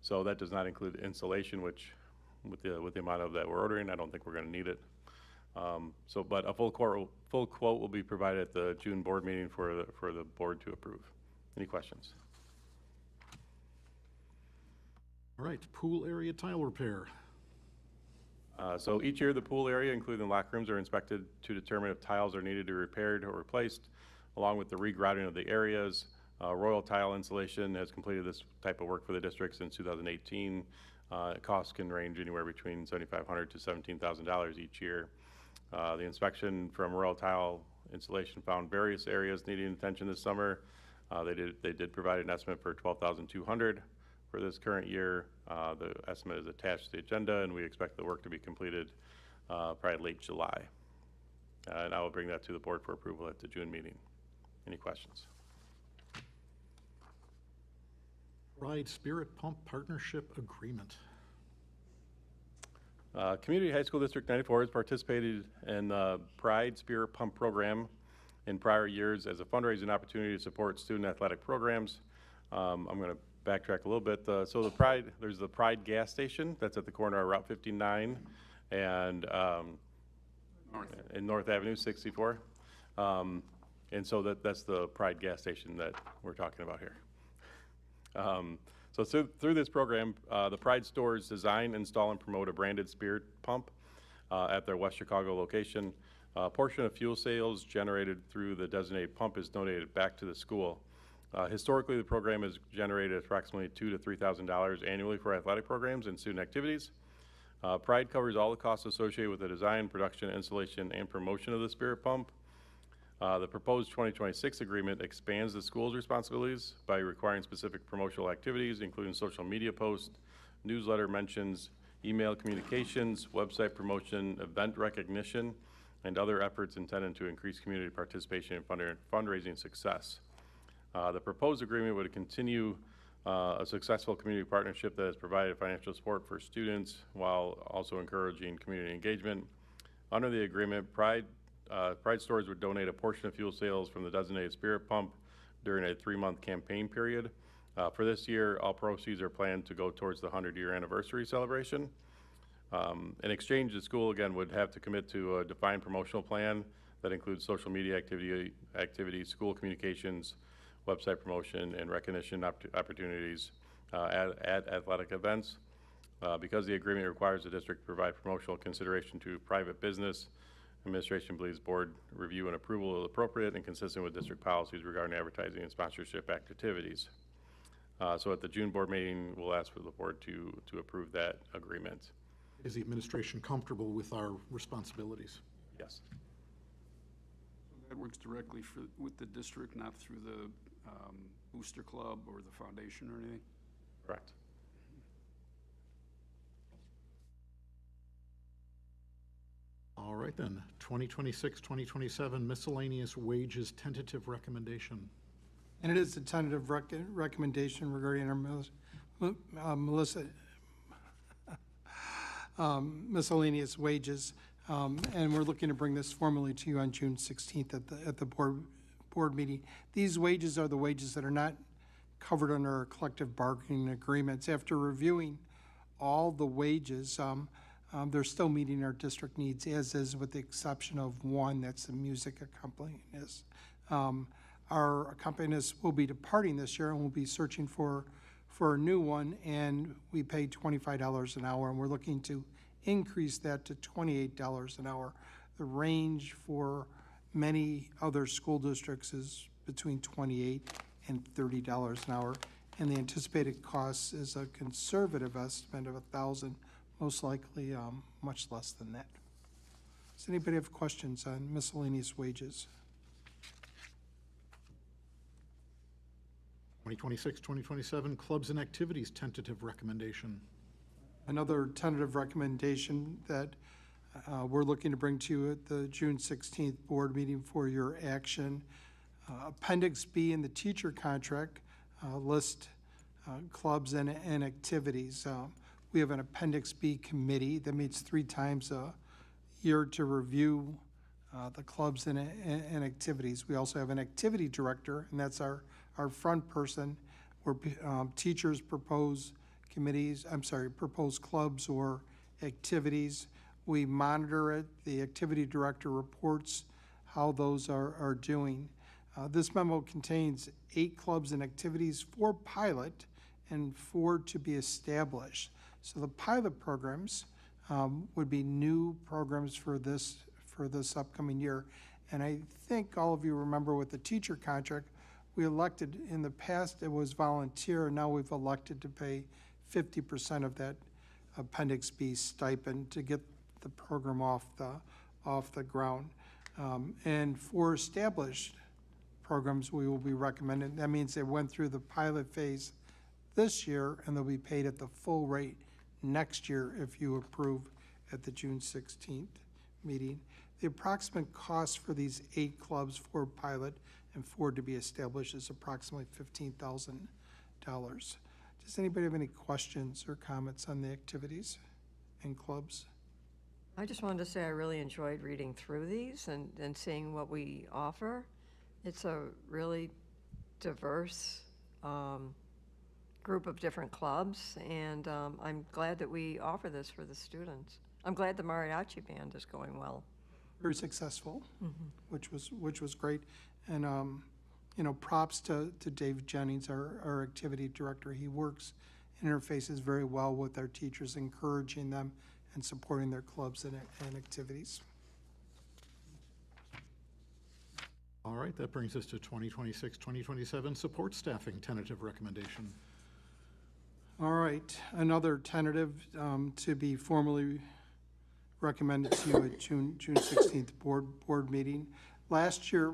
So that does not include installation, which with the amount of that we're ordering, I don't think we're going to need it. But a full quote will be provided at the June board meeting for the board to approve. Any questions? All right, pool area tile repair. So each year, the pool area, including the locker rooms, are inspected to determine if tiles are needed to be repaired or replaced, along with the regrouting of the areas. Royal Tile Installation has completed this type of work for the district since 2018. Costs can range anywhere between $7,500 to $17,000 each year. The inspection from Royal Tile Installation found various areas needing attention this summer. They did provide an estimate for $12,200 for this current year. The estimate is attached to the agenda, and we expect the work to be completed probably late July. And I will bring that to the board for approval at the June meeting. Any questions? Pride Spirit Pump Partnership Agreement. Community High School District 94 has participated in the Pride Spirit Pump program in prior years as a fundraising opportunity to support student athletic programs. I'm going to backtrack a little bit. So there's the Pride gas station that's at the corner of Route 59 and in North Avenue 64. And so that's the Pride gas station that we're talking about here. So through this program, the Pride stores design, install, and promote a branded spirit pump at their West Chicago location. A portion of fuel sales generated through the designated pump is donated back to the school. Historically, the program has generated approximately $2,000 to $3,000 annually for athletic programs and student activities. Pride covers all the costs associated with the design, production, installation, and promotion of the spirit pump. The proposed 2026 agreement expands the school's responsibilities by requiring specific promotional activities, including social media posts, newsletter mentions, email communications, website promotion, event recognition, and other efforts intended to increase community participation and fundraising success. The proposed agreement would continue a successful community partnership that has provided financial support for students while also encouraging community engagement. Under the agreement, Pride stores would donate a portion of fuel sales from the designated spirit pump during a 3-month campaign period. For this year, all proceeds are planned to go towards the 100-year anniversary celebration. In exchange, the school, again, would have to commit to a defined promotional plan that includes social media activities, school communications, website promotion, and recognition opportunities at athletic events. Because the agreement requires the district to provide promotional consideration to private business, administration believes board review and approval is appropriate and consistent with district policies regarding advertising and sponsorship activities. So at the June board meeting, we'll ask for the board to approve that agreement. Is the administration comfortable with our responsibilities? Yes. That works directly with the district, not through the booster club or the foundation or anything? Correct. All right then, 2026-2027 miscellaneous wages tentative recommendation. And it is a tentative recommendation regarding our miscellaneous wages. And we're looking to bring this formally to you on June 16th at the board meeting. These wages are the wages that are not covered under our collective bargaining agreements. After reviewing all the wages, they're still meeting our district needs, as is, with the exception of one, that's the music accompanist. Our accompanist will be departing this year, and we'll be searching for a new one, and we pay $25 an hour, and we're looking to increase that to $28 an hour. The range for many other school districts is between $28 and $30 an hour, and the anticipated cost is a conservative estimate of $1,000, most likely much less than that. Does anybody have questions on miscellaneous wages? 2026-2027 clubs and activities tentative recommendation. Another tentative recommendation that we're looking to bring to you at the June 16th board meeting for your action. Appendix B in the teacher contract list clubs and activities. We have an Appendix B committee that meets 3 times a year to review the clubs and activities. We also have an activity director, and that's our front person, where teachers propose propose clubs or activities. We monitor it. The activity director reports how those are doing. This memo contains 8 clubs and activities, 4 pilot and 4 to be established. So the pilot programs would be new programs for this upcoming year. And I think all of you remember with the teacher contract, we elected, in the past it was volunteer, and now we've elected to pay 50% of that Appendix B stipend to get the program off the ground. And for established programs, we will be recommending, that means they went through the pilot phase this year, and they'll be paid at the full rate next year if you approve at the June 16th meeting. The approximate cost for these 8 clubs, 4 pilot and 4 to be established, is approximately $15,000. Does anybody have any questions or comments on the activities and clubs? I just wanted to say I really enjoyed reading through these and seeing what we offer. It's a really diverse group of different clubs, and I'm glad that we offer this for the students. I'm glad the mariachi band is going well. Very successful, which was great. And props to Dave Jennings, our activity director. He works and interfaces very well with our teachers, encouraging them and supporting their clubs and activities. All right, that brings us to 2026-2027 support staffing tentative recommendation. All right, another tentative to be formally recommended to you at June 16th board meeting. Last year,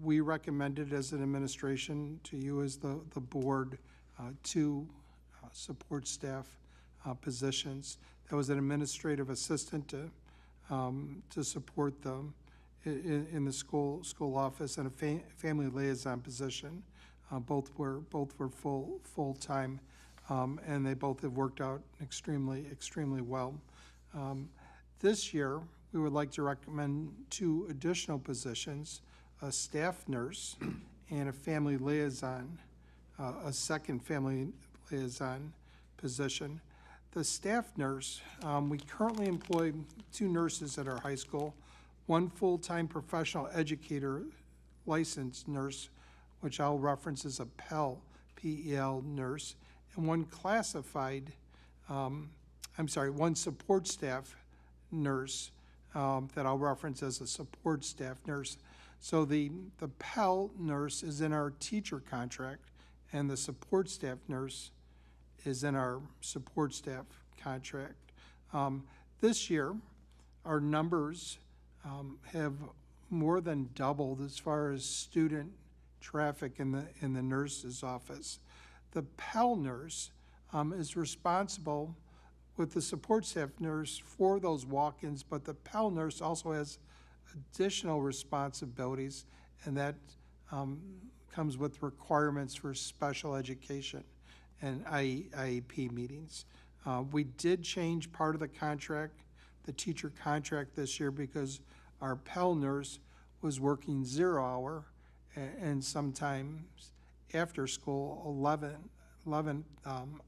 we recommended as an administration to you as the board 2 support staff positions. That was an administrative assistant to support them in the school office, and a family liaison position. Both were full-time, and they both have worked out extremely well. This year, we would like to recommend 2 additional positions, a staff nurse and a family liaison, a second family liaison position. The staff nurse, we currently employ 2 nurses at our high school, 1 full-time professional educator licensed nurse, which I'll reference as a PEL, P-E-L nurse, and 1 classified, 1 support staff nurse that I'll reference as a support staff nurse. So the PEL nurse is in our teacher contract, and the support staff nurse is in our support staff contract. This year, our numbers have more than doubled as far as student traffic in the nurse's office. The PEL nurse is responsible with the support staff nurse for those walk-ins, but the PEL nurse also has additional responsibilities, and that comes with requirements for special education and IEP meetings. We did change part of the contract, the teacher contract this year, because our PEL nurse was working 0 hour and sometimes after school 11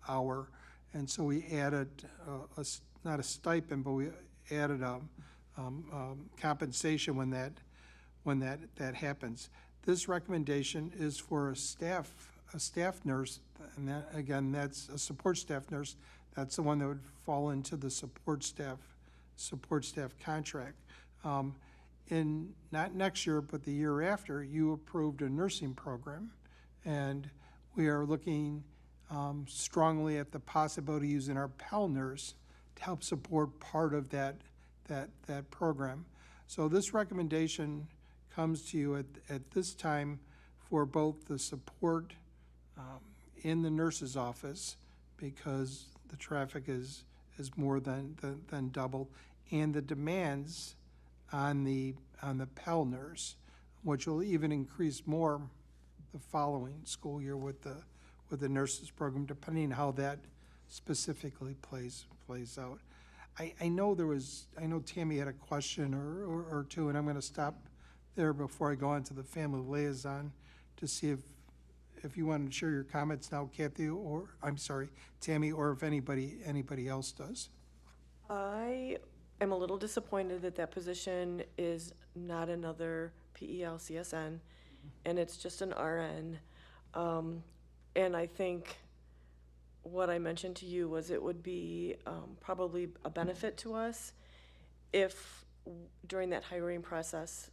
hour. And so we added, not a stipend, but we added compensation when that happens. This recommendation is for a staff nurse, and that, again, that's a support staff nurse. That's the one that would fall into the support staff contract. In not next year, but the year after, you approved a nursing program, and we are looking strongly at the possibility of using our PEL nurse to help support part of that program. So this recommendation comes to you at this time for both the support in the nurse's office, because the traffic is more than double, and the demands on the PEL nurse, which will even increase more the following school year with the nurses program, depending on how that specifically plays out. I know Tammy had a question or two, and I'm going to stop there before I go on to the family liaison to see if you want to share your comments now, Kathy, or I'm sorry, Tammy, or if anybody else does. I am a little disappointed that position is not another PEL CSN, and it's just an RN. And I think what I mentioned to you was it would be probably a benefit to us if during that hiring process,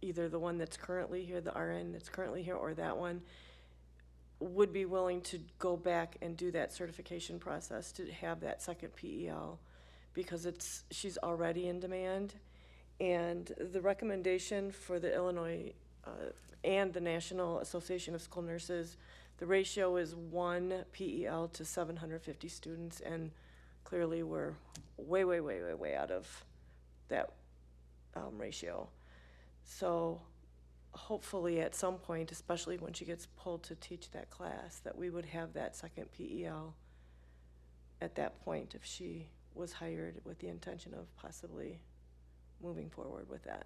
either the one that's currently here, the RN that's currently here, or that one, would be willing to go back and do that certification process to have that second PEL, because she's already in demand. And the recommendation for the Illinois and the National Association of School Nurses, the ratio is 1 PEL to 750 students, and clearly we're way out of that ratio. So hopefully at some point, especially when she gets pulled to teach that class, that we would have that second PEL at that point if she was hired with the intention of possibly moving forward with that.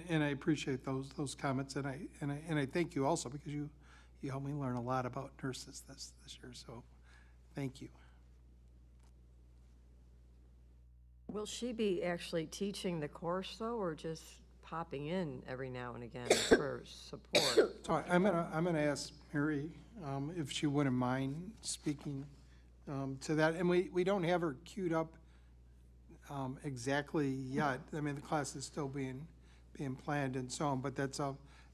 And I appreciate those comments, and I thank you also, because you helped me learn a lot about nurses this year, so thank you. Will she be actually teaching the course, though, or just popping in every now and again for support? So I'm gonna ask Mary if she wouldn't mind speaking to that. And we don't have her queued up exactly yet. I mean, the class is still being planned and so on, but it's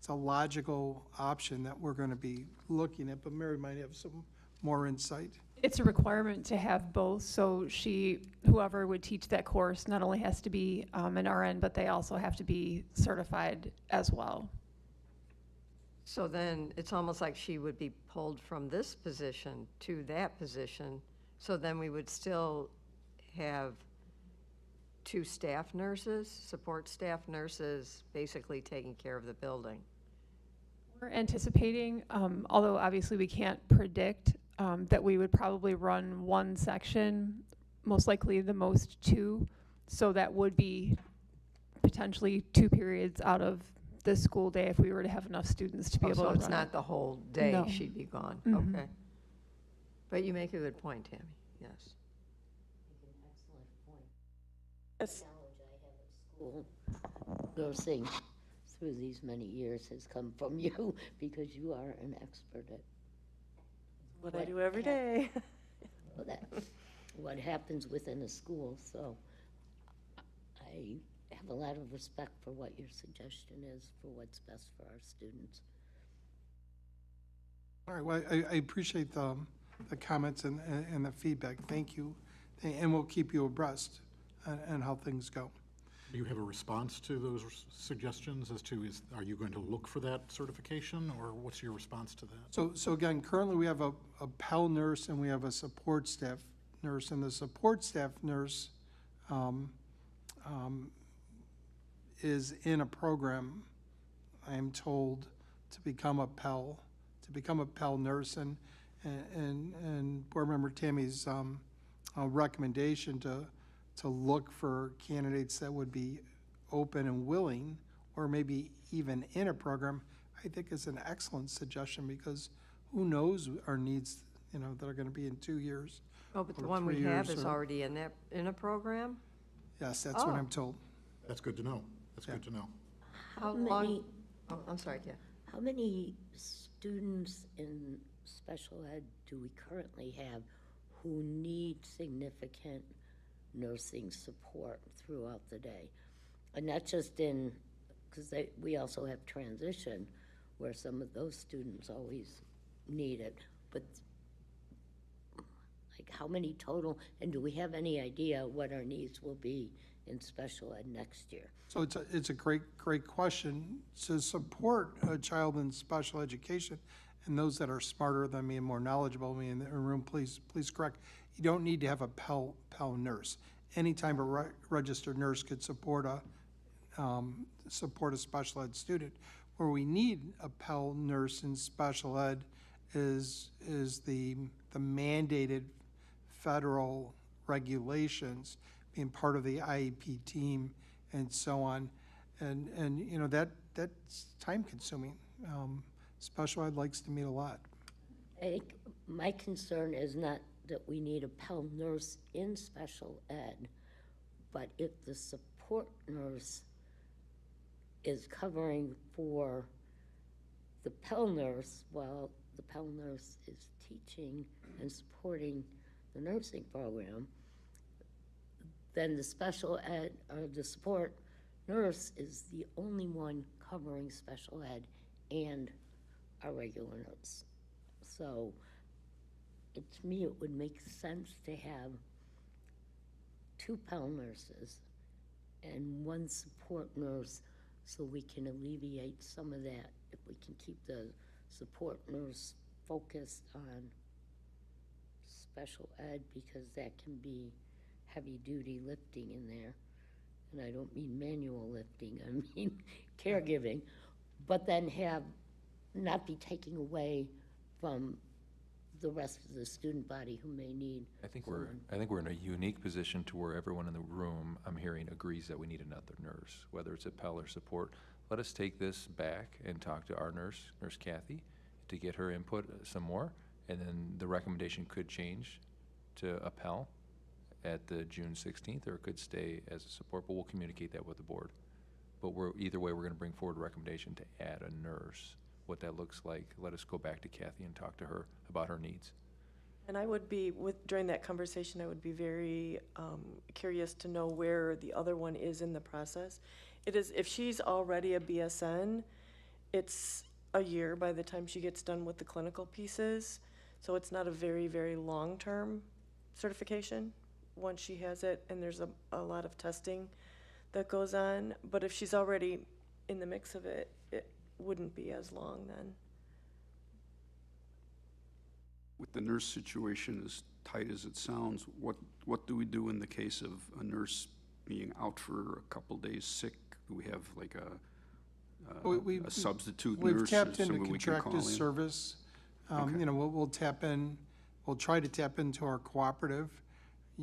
a logical option that we're going to be looking at. But Mary might have some more insight. It's a requirement to have both, so whoever would teach that course not only has to be an RN, but they also have to be certified as well. So then it's almost like she would be pulled from this position to that position. So then we would still have 2 staff nurses, support staff nurses, basically taking care of the building. We're anticipating, although obviously we can't predict, that we would probably run 1 section, most likely the most 2, So that would be potentially 2 periods out of the school day if we were to have enough students to be able to So run it's not it. the whole day No. she'd be gone? Mhm. Okay. But you make a good point, Tammy, yes. An excellent point. Yes. The knowledge I have at school, nursing through these many years has come from you because you are an expert at What I do every day. what happens within a school. So I have a lot of respect for what your suggestion is for what's best for our students. All right, well, I appreciate the comments and the feedback. Thank you. And we'll keep you abreast on how things go. Do you have a response to those suggestions as to, are you going to look for that certification, or what's your response to that? So again, currently we have a Pell nurse and we have a support staff nurse, and the support staff nurse is in a program, I am told, to become a Pell nurse, and Board Member Tammy's recommendation to look for candidates that would be open and willing, or maybe even in a program, I think is an excellent suggestion, because who knows our needs, that are gonna be in 2 years. Oh, but the or one we 3 have years, is or- already in a program? Yes, that's what Oh. I'm told. That's good to know. That's good to know. How long- many, Oh, I'm sorry, yeah. how many students in special ed do we currently have who need significant nursing support throughout the day? And not just in, because we also have transition, where some of those students always need it, but like how many total, and do we have any idea what our needs will be in special ed next year? So it's a great question. To support a child in special education, and those that are smarter than me and more knowledgeable than me in the room, please correct, you don't need to have a Pell nurse. Anytime a registered nurse could support a special ed student. Where we need a Pell nurse in special ed is the mandated federal regulations, being part of the IEP team and so on. And that's time consuming. Special ed likes to meet a lot. I think my concern is not that we need a Pell nurse in special ed, but if the support nurse is covering for the Pell nurse while the Pell nurse is teaching and supporting the nursing program, then the special ed, or the support nurse is the only one covering special ed and our regular nurse. So, to me, it would make sense to have 2 Pell nurses and 1 support nurse, so we can alleviate some of that, if we can keep the support nurse focused on special ed, because that can be heavy-duty lifting in there. And I don't mean manual lifting, I mean caregiving, but then not be taking away from the rest of the student body who may need I think someone. we're in a unique position to where everyone in the room, I'm hearing, agrees that we need another nurse, whether it's a Pell or support. Let us take this back and talk to our nurse Kathy, to get her input some more, and then the recommendation could change to a Pell at the June 16th, or it could stay as a support, but we'll communicate that with the board. But either way, we're gonna bring forward a recommendation to add a nurse. What that looks like, let us go back to Kathy and talk to her about her needs. And I would be, during that conversation, I would be very curious to know where the other one is in the process. It is, if she's already a BSN, it's a year by the time she gets done with the clinical pieces. So it's not a very, very long-term certification once she has it, and there's a lot of testing that goes on. But if she's already in the mix of it, it wouldn't be as long then. With the nurse situation as tight as it sounds, what do we do in the case of a nurse being out for a couple days sick? Do we have like a substitute nurse? We've tapped into someone we can call contracted in? service. Okay. We'll try to tap into our cooperative.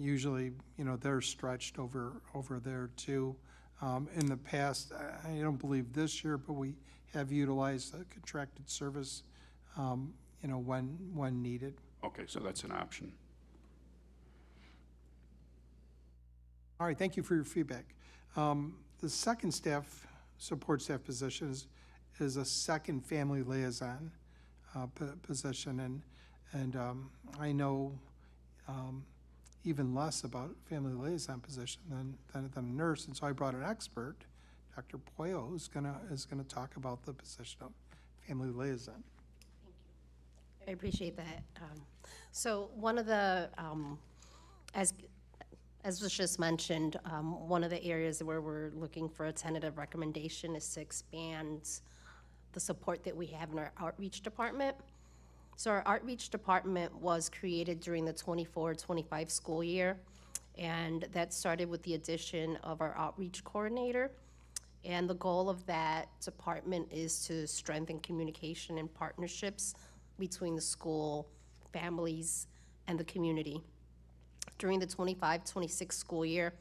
usually, you know, they're stretched over there too. In the past, I don't believe this year, but we have utilized a contracted service, you know, when needed. Okay, so that's an option. All right, thank you for your feedback. The second support staff position is a second family liaison position, and I know even less about family liaison position than a nurse, and so I brought an expert, Dr. Puello, who's gonna talk about the position of family liaison. I appreciate that. So one of the, as was just mentioned, one of the areas where we're looking for a tentative recommendation is to expand the support that we have in our outreach department. So our outreach department was created during the 24-25 school year, and that started with the addition of our outreach coordinator. And the goal of that department is to strengthen communication and partnerships between the school, families, and the community. During the 25-26 school year,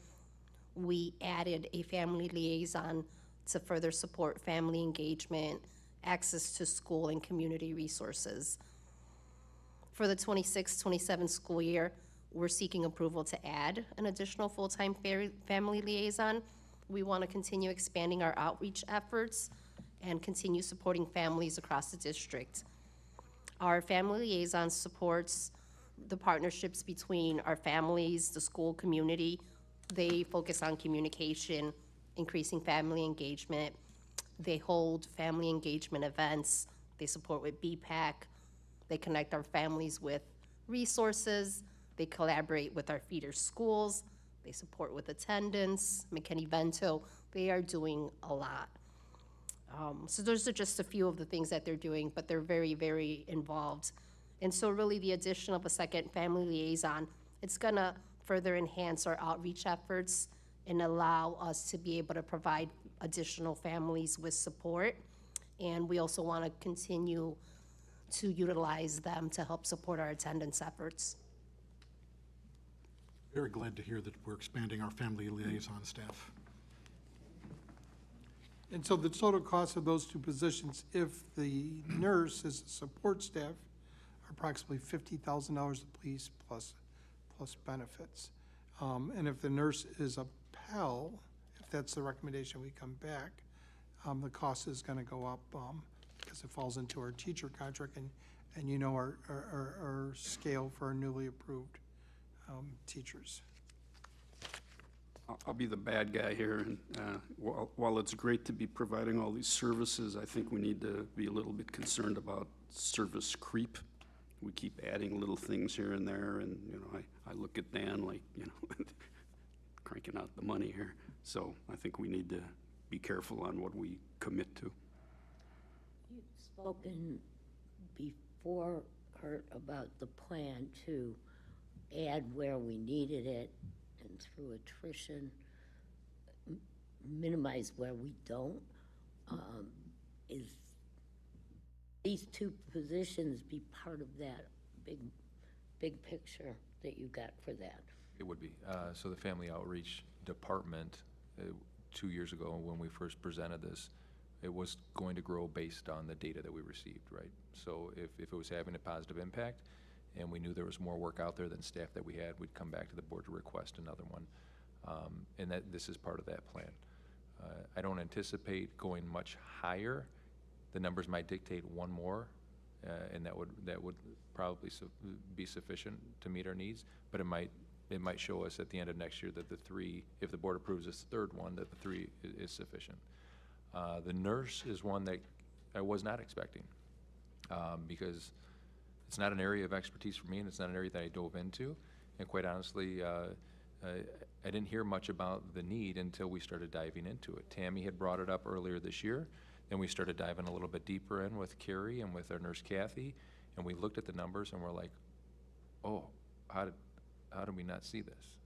we added a family liaison to further support family engagement, access to school and community resources. For the 26-27 school year, we're seeking approval to add an additional full-time family liaison. We want to continue expanding our outreach efforts and continue supporting families across the district. Our family liaison supports the partnerships between our families, the school community. They focus on communication, increasing family engagement. They hold family engagement events. They support with BPAC. They connect our families with resources. They collaborate with our feeder schools. They support with attendance, McKinney-Vento. They are doing a lot. So those are just a few of the things that they're doing, but they're very, very involved. And so really the addition of a second family liaison, it's gonna further enhance our outreach efforts and allow us to be able to provide additional families with support. And we also wanna continue to utilize them to help support our attendance efforts. Very glad to hear that we're expanding our family liaison staff. And so the total cost of those two positions, if the nurse is a support staff, are approximately $50,000 apiece plus benefits. And if the nurse is a Pell, if that's the recommendation we come back, the cost is gonna go up because it falls into our teacher contract and you know our scale for our newly approved teachers. I'll be the bad guy here, and while it's great to be providing all these services, I think we need to be a little bit concerned about service creep. We keep adding little things here and there, and, you know, I look at Dan like, you know, cranking out the money here. So I think we need to be careful on what we commit to. You've spoken before, Kurt, about the plan to add where we needed it and through attrition, minimize where we don't. Is these two positions be part of that big picture that you got for that? It would be. So the Family Outreach Department, 2 years ago when we first presented this, it was going to grow based on the data that we received, right? So if it was having a positive impact and we knew there was more work out there than staff that we had, we'd come back to the board to request another one. And that this is part of that plan. I don't anticipate going much higher. The numbers might dictate one more, and that would probably be sufficient to meet our needs. But it might show us at the end of next year that the three, if the board approves this third one, that the three is sufficient. The nurse is one that I was not expecting, because it's not an area of expertise for me, and it's not an area that I dove into. And quite honestly, I didn't hear much about the need until we started diving into it. Tammy had brought it up earlier this year, and we started diving a little bit deeper in with Carrie and with our nurse Kathy, and we looked at the numbers and we're like, oh, how did we not see this?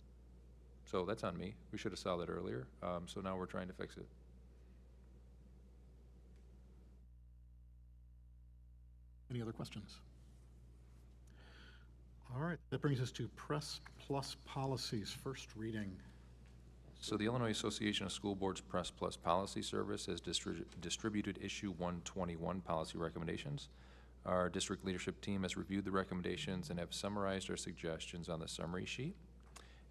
So that's on me. We should have saw that earlier. So now we're trying to fix it. Any other questions? All right, that brings us to Press Plus policies, first reading. So the Illinois Association of School Boards Press Plus Policy Service has distributed issue 121 policy recommendations. Our district leadership team has reviewed the recommendations and have summarized our suggestions on the summary sheet.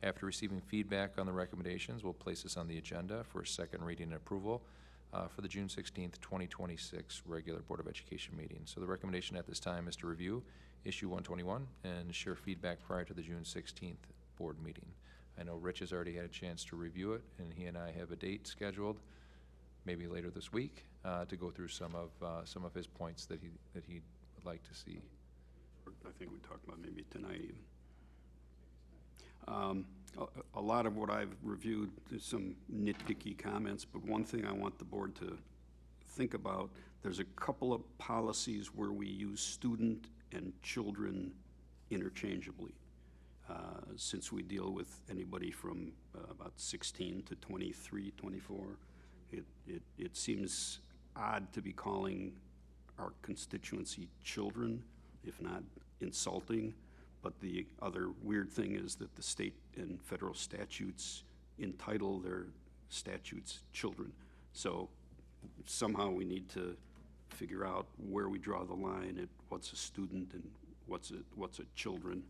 After receiving feedback on the recommendations, we'll place this on the agenda for a second reading and approval for the June 16th, 2026 regular Board of Education meeting. So the recommendation at this time is to review issue 121 and share feedback prior to the June 16th board meeting. I know Rich has already had a chance to review it, and he and I have a date scheduled, maybe later this week, to go through some of his points that he'd like to see. I think we talked about maybe tonight even. A lot of what I've reviewed, there's some nitpicky comments, but one thing I want the board to think about, there's a couple of policies where we use student and children interchangeably. Since we deal with anybody from about 16 to 23, 24, it seems odd to be calling our constituency children, if not insulting. But the other weird thing is that the state and federal statutes entitle their statutes children. So somehow we need to figure out where we draw the line at what's a student and what's a children,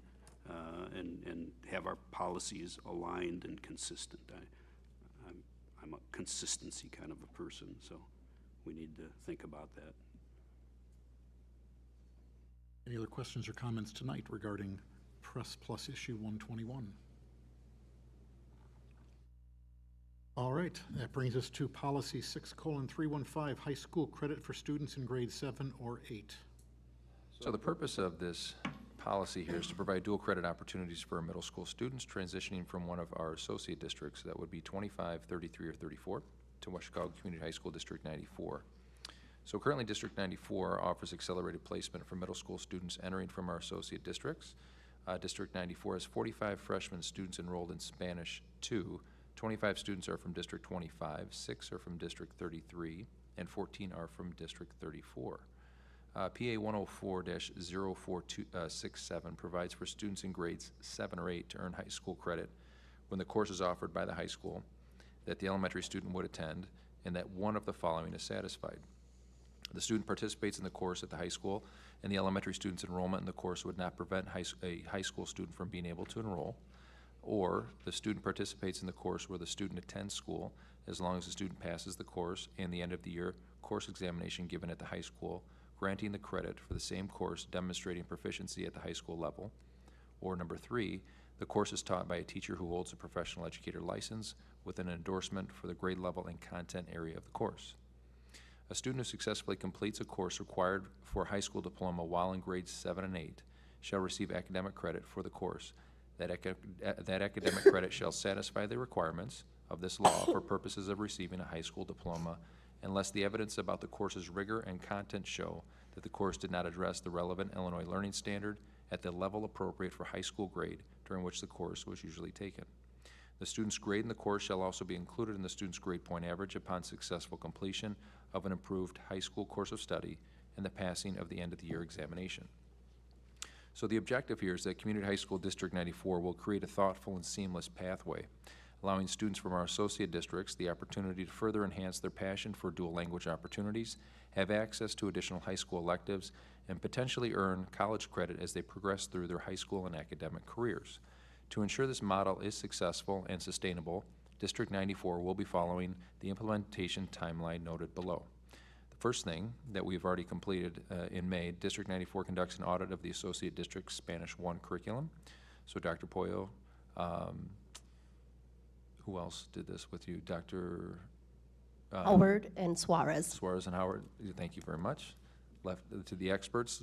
and have our policies aligned and consistent. I'm a consistency kind of a person, so we need to think about that. Any other questions or comments tonight regarding Press Plus issue 121? All right, that brings us to policy 6:315, high school credit for students in grade 7 or 8. So the purpose of this policy here is to provide dual credit opportunities for middle school students transitioning from one of our associate districts, that would be 25, 33, or 34, to West Chicago Community High School District 94. So currently, District 94 offers accelerated placement for middle school students entering from our associate districts. District 94 has 45 freshman students enrolled in Spanish 2. 25 students are from District 25, 6 are from District 33, and 14 are from District 34. PA 104-04267 provides for students in grades 7 or 8 to earn high school credit when the course is offered by the high school that the elementary student would attend, and that one of the following is satisfied. The student participates in the course at the high school, and the elementary student's enrollment in the course would not prevent a high school student from being able to enroll. Or the student participates in the course where the student attends school, as long as the student passes the course and the end of the year course examination given at the high school, granting the credit for the same course demonstrating proficiency at the high school level. Or number 3, the course is taught by a teacher who holds a professional educator license with an endorsement for the grade level and content area of the course. A student who successfully completes a course required for a high school diploma while in grades 7 and 8 shall receive academic credit for the course. That academic credit shall satisfy the requirements of this law for purposes of receiving a high school diploma, unless the evidence about the course's rigor and content show that the course did not address the relevant Illinois learning standard at the level appropriate for high school grade during which the course was usually taken. The student's grade in the course shall also be included in the student's grade point average upon successful completion of an approved high school course of study and the passing of the end of the year examination. So the objective here is that Community High School District 94 will create a thoughtful and seamless pathway, allowing students from our associate districts the opportunity to further enhance their passion for dual language opportunities, have access to additional high school electives, and potentially earn college credit as they progress through their high school and academic careers. To ensure this model is successful and sustainable, District 94 will be following the implementation timeline noted below. The first thing that we've already completed in May, District 94 conducts an audit of the Associate District's Spanish 1 curriculum. So Dr. Pollo, who else did this with you? Dr. Howard and Suarez. Suarez and Howard, thank you very much. Left to the experts,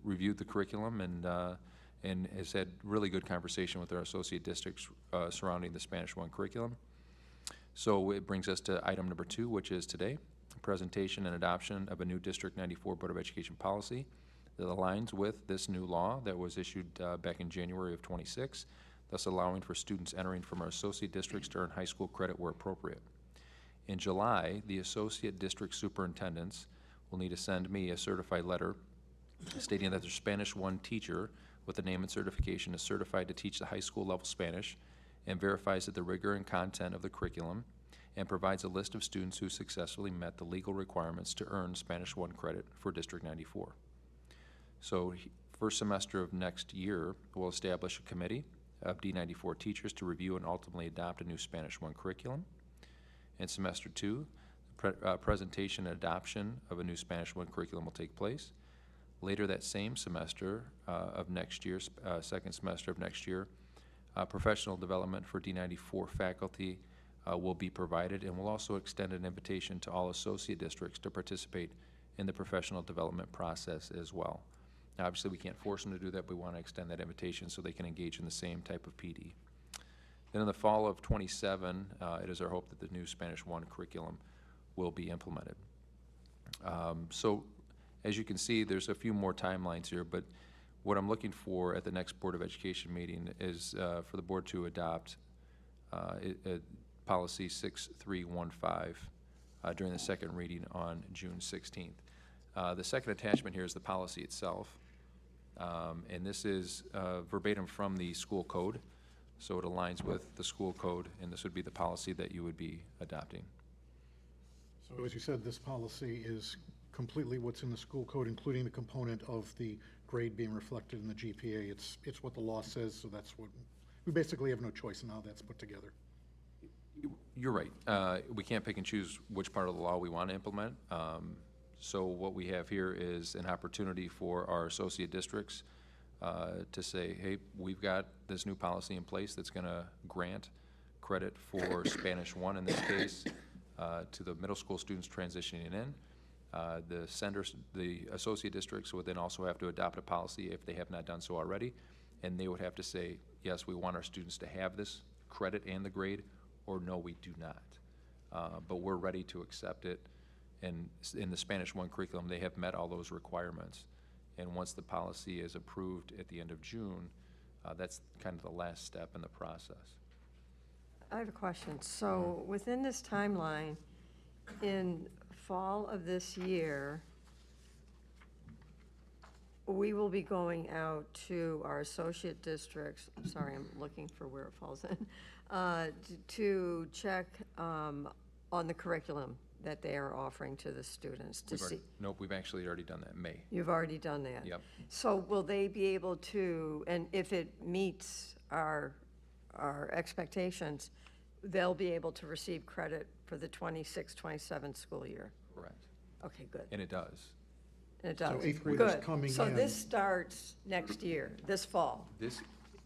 reviewed the curriculum and has had really good conversation with our associate districts surrounding the Spanish 1 curriculum. So it brings us to item number 2, which is today, presentation and adoption of a new District 94 Board of Education policy that aligns with this new law that was issued back in January of 26, thus allowing for students entering from our associate districts to earn high school credit where appropriate. In July, the associate district superintendents will need to send me a certified letter stating that their Spanish 1 teacher with a name and certification is certified to teach the high school level Spanish and verifies that the rigor and content of the curriculum and provides a list of students who successfully met the legal requirements to earn Spanish 1 credit for District 94. So first semester of next year, we'll establish a committee of D94 teachers to review and ultimately adopt a new Spanish 1 curriculum. In semester 2, presentation and adoption of a new Spanish 1 curriculum will take place. Later that same semester of next year, second semester of next year, professional development for D94 faculty will be provided, and we'll also extend an invitation to all associate districts to participate in the professional development process as well. Now, obviously, we can't force them to do that, but we want to extend that invitation so they can engage in the same type of PD. Then in the fall of 27, it is our hope that the new Spanish 1 curriculum will be implemented. So as you can see, there's a few more timelines here, but what I'm looking for at the next Board of Education meeting is for the board to adopt policy 6315 during the second reading on June 16th. The second attachment here is the policy itself, and this is verbatim from the school code, so it aligns with the school code, and this would be the policy that you would be adopting. So as you said, this policy is completely what's in the school code, including the component of the grade being reflected in the GPA. It's what the law says, so that's what, we basically have no choice in how that's put together. You're right. We can't pick and choose which part of the law we want to implement. So what we have here is an opportunity for our associate districts to say, hey, we've got this new policy in place that's going to grant credit for Spanish 1 in this case to the middle school students transitioning in. The senders, the associate districts would then also have to adopt a policy if they have not done so already, and they would have to say, yes, we want our students to have this credit and the grade, or no, we do not. But we're ready to accept it. And in the Spanish 1 curriculum, they have met all those requirements. And once the policy is approved at the end of June, that's kind of the last step in the process. I have a question. So within this timeline, in fall of this year, we will be going out to our associate districts, sorry, I'm looking for where it falls in, to check on the curriculum that they are offering to the students to see. Nope, we've actually already done that in May. You've already done that? Yep. So will they be able to, and if it meets our expectations, they'll be able to receive credit for the 26-27 school year? Correct. Okay, good. And it does. And it does. So eighth graders Good. coming So in. this starts next year, this fall?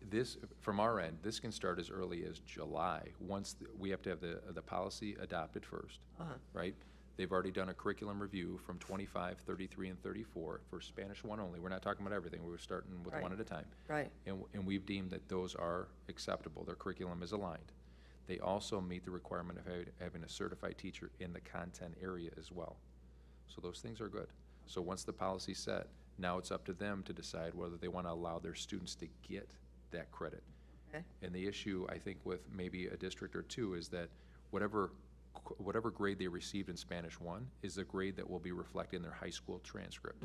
This, from our end, this can start as early as July. Once we have to have the policy adopted first, right? They've already done a curriculum review from 25, 33, and 34 for Spanish 1 only. We're not talking about everything. We're starting with Right. one at a time. Right. And we've deemed that those are acceptable. Their curriculum is aligned. They also meet the requirement of having a certified teacher in the content area as well. So those things are good. So once the policy's set, now it's up to them to decide whether they want to allow their students to get that credit. Okay. And the issue, I think, with maybe a district or two is that whatever grade they received in Spanish 1 is the grade that will be reflected in their high school transcript.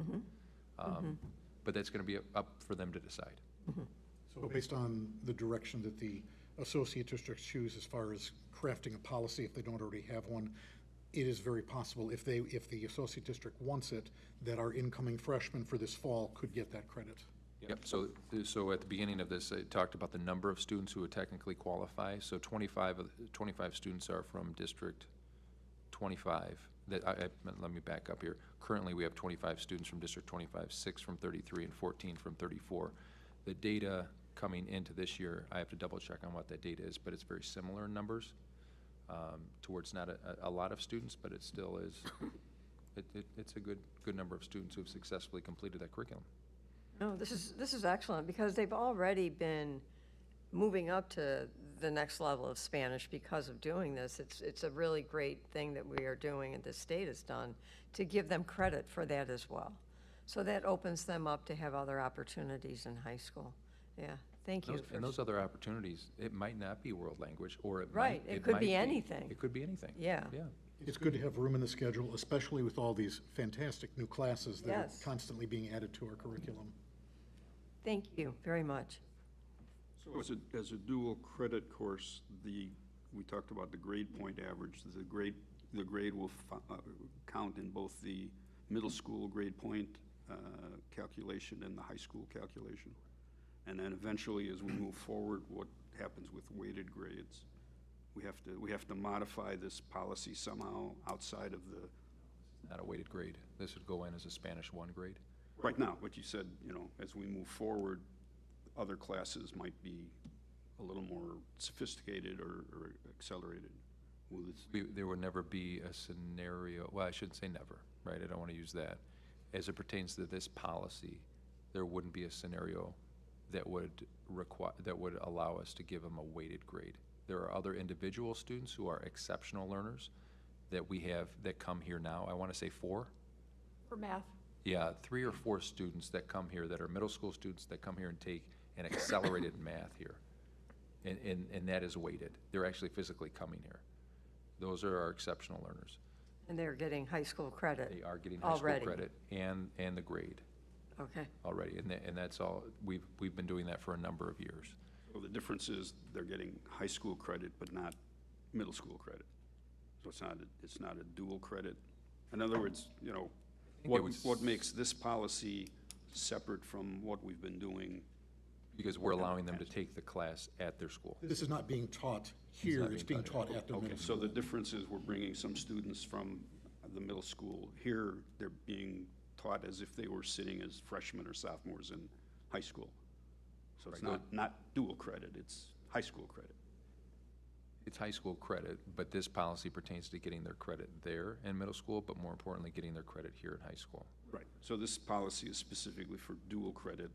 But that's going to be up for them to decide. So based on the direction that the associate districts choose as far as crafting a policy, if they don't already have one, it is very possible, if the associate district wants it, that our incoming freshmen for this fall could get that credit. Yep, so at the beginning of this, I talked about the number of students who would technically qualify. So 25 students are from District 25. Let me back up here. Currently, we have 25 students from District 25, 6 from 33, and 14 from 34. The data coming into this year, I have to double check on what that data is, but it's very similar in numbers towards not a lot of students, but it still is. It's a good number of students who have successfully completed that curriculum. No, this is excellent, because they've already been moving up to the next level of Spanish because of doing this. It's a really great thing that we are doing and the state has done to give them credit for that as well. So that opens them up to have other opportunities in high school. Yeah, thank you. And those other opportunities, it might not be world language, or it Right, might. it could be anything. It could be anything. Yeah. Yeah. It's good to have room in the schedule, especially with all these fantastic new classes that Yes. are constantly being added to our curriculum. Thank you very much. So as a dual credit course, we talked about the grade point average. The grade will count in both the middle school grade point calculation and the high school calculation. And then eventually, as we move forward, what happens with weighted grades? We have to modify this policy somehow outside of the. Not a weighted grade. This would go in as a Spanish 1 grade. Right now, but you said, as we move forward, other classes might be a little more sophisticated or accelerated. Will this? There would never be a scenario, well, I shouldn't say never, right? I don't want to use that. As it pertains to this policy, there wouldn't be a scenario that would allow us to give them a weighted grade. There are other individual students who are exceptional learners that we have that come here now. I want to say 4. For math. Yeah, 3 or 4 students that come here that are middle school students that come here and take an accelerated math here. And that is weighted. They're actually physically coming here. Those are our exceptional learners. And they're getting high school credit. They are getting high school already. credit and the grade Okay. already. And that's all, we've been doing that for a number of years. So the difference is they're getting high school credit, but not middle school credit. So it's not a dual credit. In other words, what makes this policy separate from what we've been doing? Because we're allowing them to take the class at their school. This is not being taught here, it's being taught at the Okay, middle so school. the difference is we're bringing some students from the middle school. Here, they're being taught as if they were sitting as freshmen or sophomores in high school. So it's not dual credit, it's high school credit. It's high school credit, but this policy pertains to getting their credit there in middle school, but more importantly, getting their credit here in high school. Right. So this policy is specifically for dual credit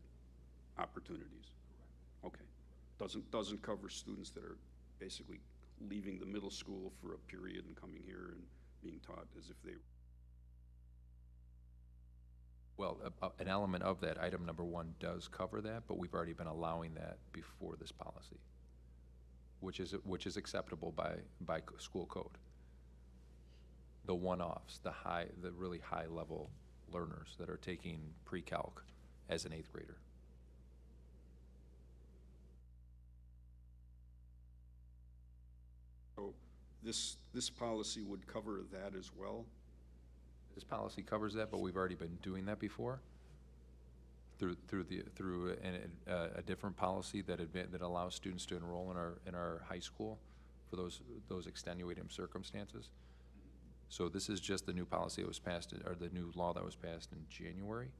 opportunities. Okay. Doesn't cover students that are basically leaving the middle school for a period and coming here and being taught as if they. Well, an element of that, item number 1 does cover that, but we've already been allowing that before this policy, which is acceptable by school code. The one-offs, the really high-level learners that are taking pre-calc as an 8th grader. So this policy would cover that as well? This policy covers that, but we've already been doing that before through a different policy that allows students to enroll in our high school for those extenuating circumstances. So this is just the new policy that was passed, or the new law that was passed in January,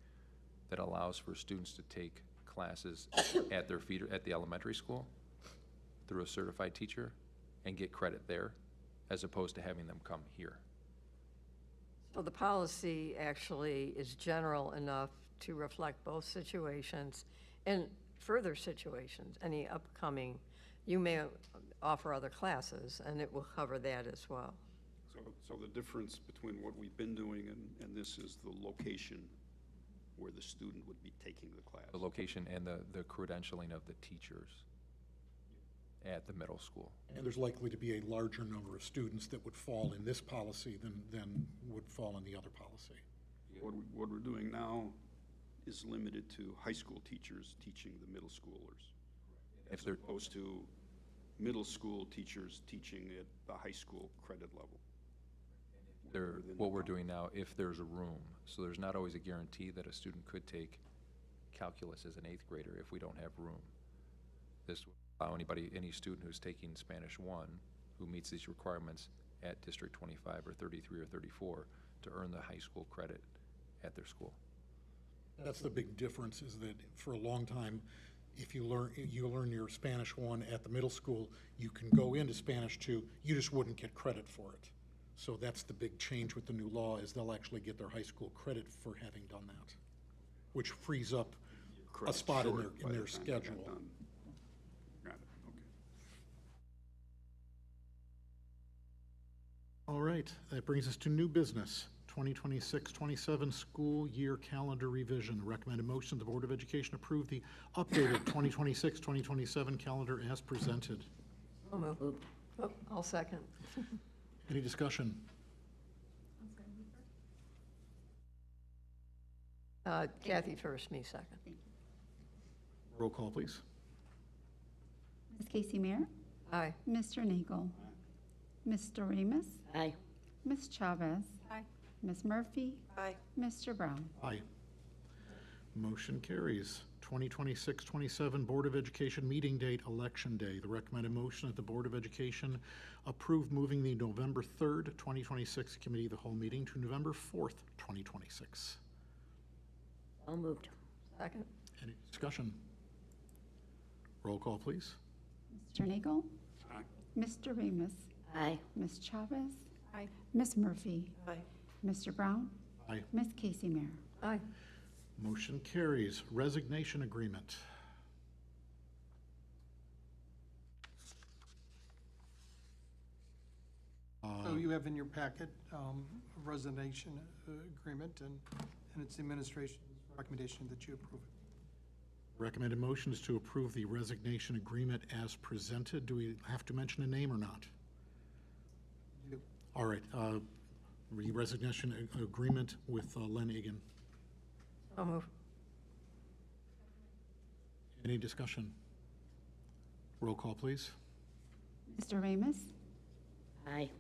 that allows for students to take classes at their feeder at the elementary school through a certified teacher and get credit there, as opposed to having them come here. So the policy actually is general enough to reflect both situations and further situations, any upcoming. You may offer other classes, and it will cover that as well. So the difference between what we've been doing and this is the location where the student would be taking the class. The location and the credentialing of the teachers at the middle school. And there's likely to be a larger number of students that would fall in this policy than would fall in the other policy. What we're doing now is limited to high school teachers teaching the middle schoolers, as opposed to middle school teachers teaching at the high school credit level. What we're doing now, if there's a room, so there's not always a guarantee that a student could take calculus as an 8th grader if we don't have room. This would allow any student who's taking Spanish 1 who meets these requirements at District 25 or 33 or 34 to earn the high school credit at their school. That's the big difference, is that for a long time, if you learn your Spanish 1 at the middle school, you can go into Spanish 2, you just wouldn't get credit for it. So that's the big change with the new law, is they'll actually get their high school credit for having done that, which frees up a spot in their schedule. Got it, okay. All right, that brings us to new business. 2026-27 school year calendar revision. The recommended motion, the Board of Education approve the updated 2026-2027 calendar as presented. I'll move. Oh, I'll second. Any discussion? Kathy first, me second. Roll call, please. Ms. Casey Mayer, Aye. Mr. Nagel, Mr. Remus, Aye. Ms. Chavez. Aye. Ms. Murphy, Aye. Mr. Brown. Aye. Motion carries. 2026-27 Board of Education meeting date, Election Day. The recommended motion that the Board of Education approve moving the November 3rd, 2026 Committee of the Whole meeting to November 4th, 2026. All moved. Second. Any discussion? Roll call, please. Mr. Nagel. Aye. Mr. Remus, Aye. Ms. Chavez. Aye. Ms. Murphy, Aye. Mr. Brown, Aye. Ms. Casey Mayer. Aye. Motion carries. Resignation agreement. So you have in your packet a resignation agreement, and it's the administration's recommendation that you approve it. Recommended motion is to approve the resignation agreement as presented. Do we have to mention a name or not? You do. All right, resignation agreement with Len Egan. I'll move. Any discussion? Roll call, please. Mr. Remus, Aye.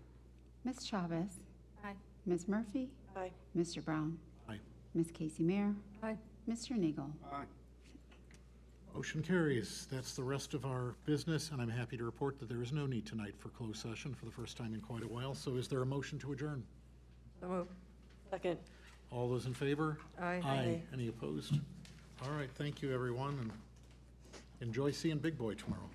Ms. Chavez. Aye. Ms. Murphy, Aye. Mr. Brown, Aye. Ms. Casey Mayer, Aye. Mr. Nagel. Aye. Motion carries. That's the rest of our business, and I'm happy to report that there is no need tonight for closed session for the first time in quite a while. So is there a motion to adjourn? So move. Second. All those in favor? Aye. Aye. Any opposed? All right, thank you, everyone, and enjoy seeing Big Boy tomorrow.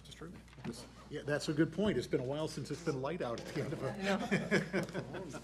That's true. Yeah, that's a good point. It's been a while since it's been light out at the end of a.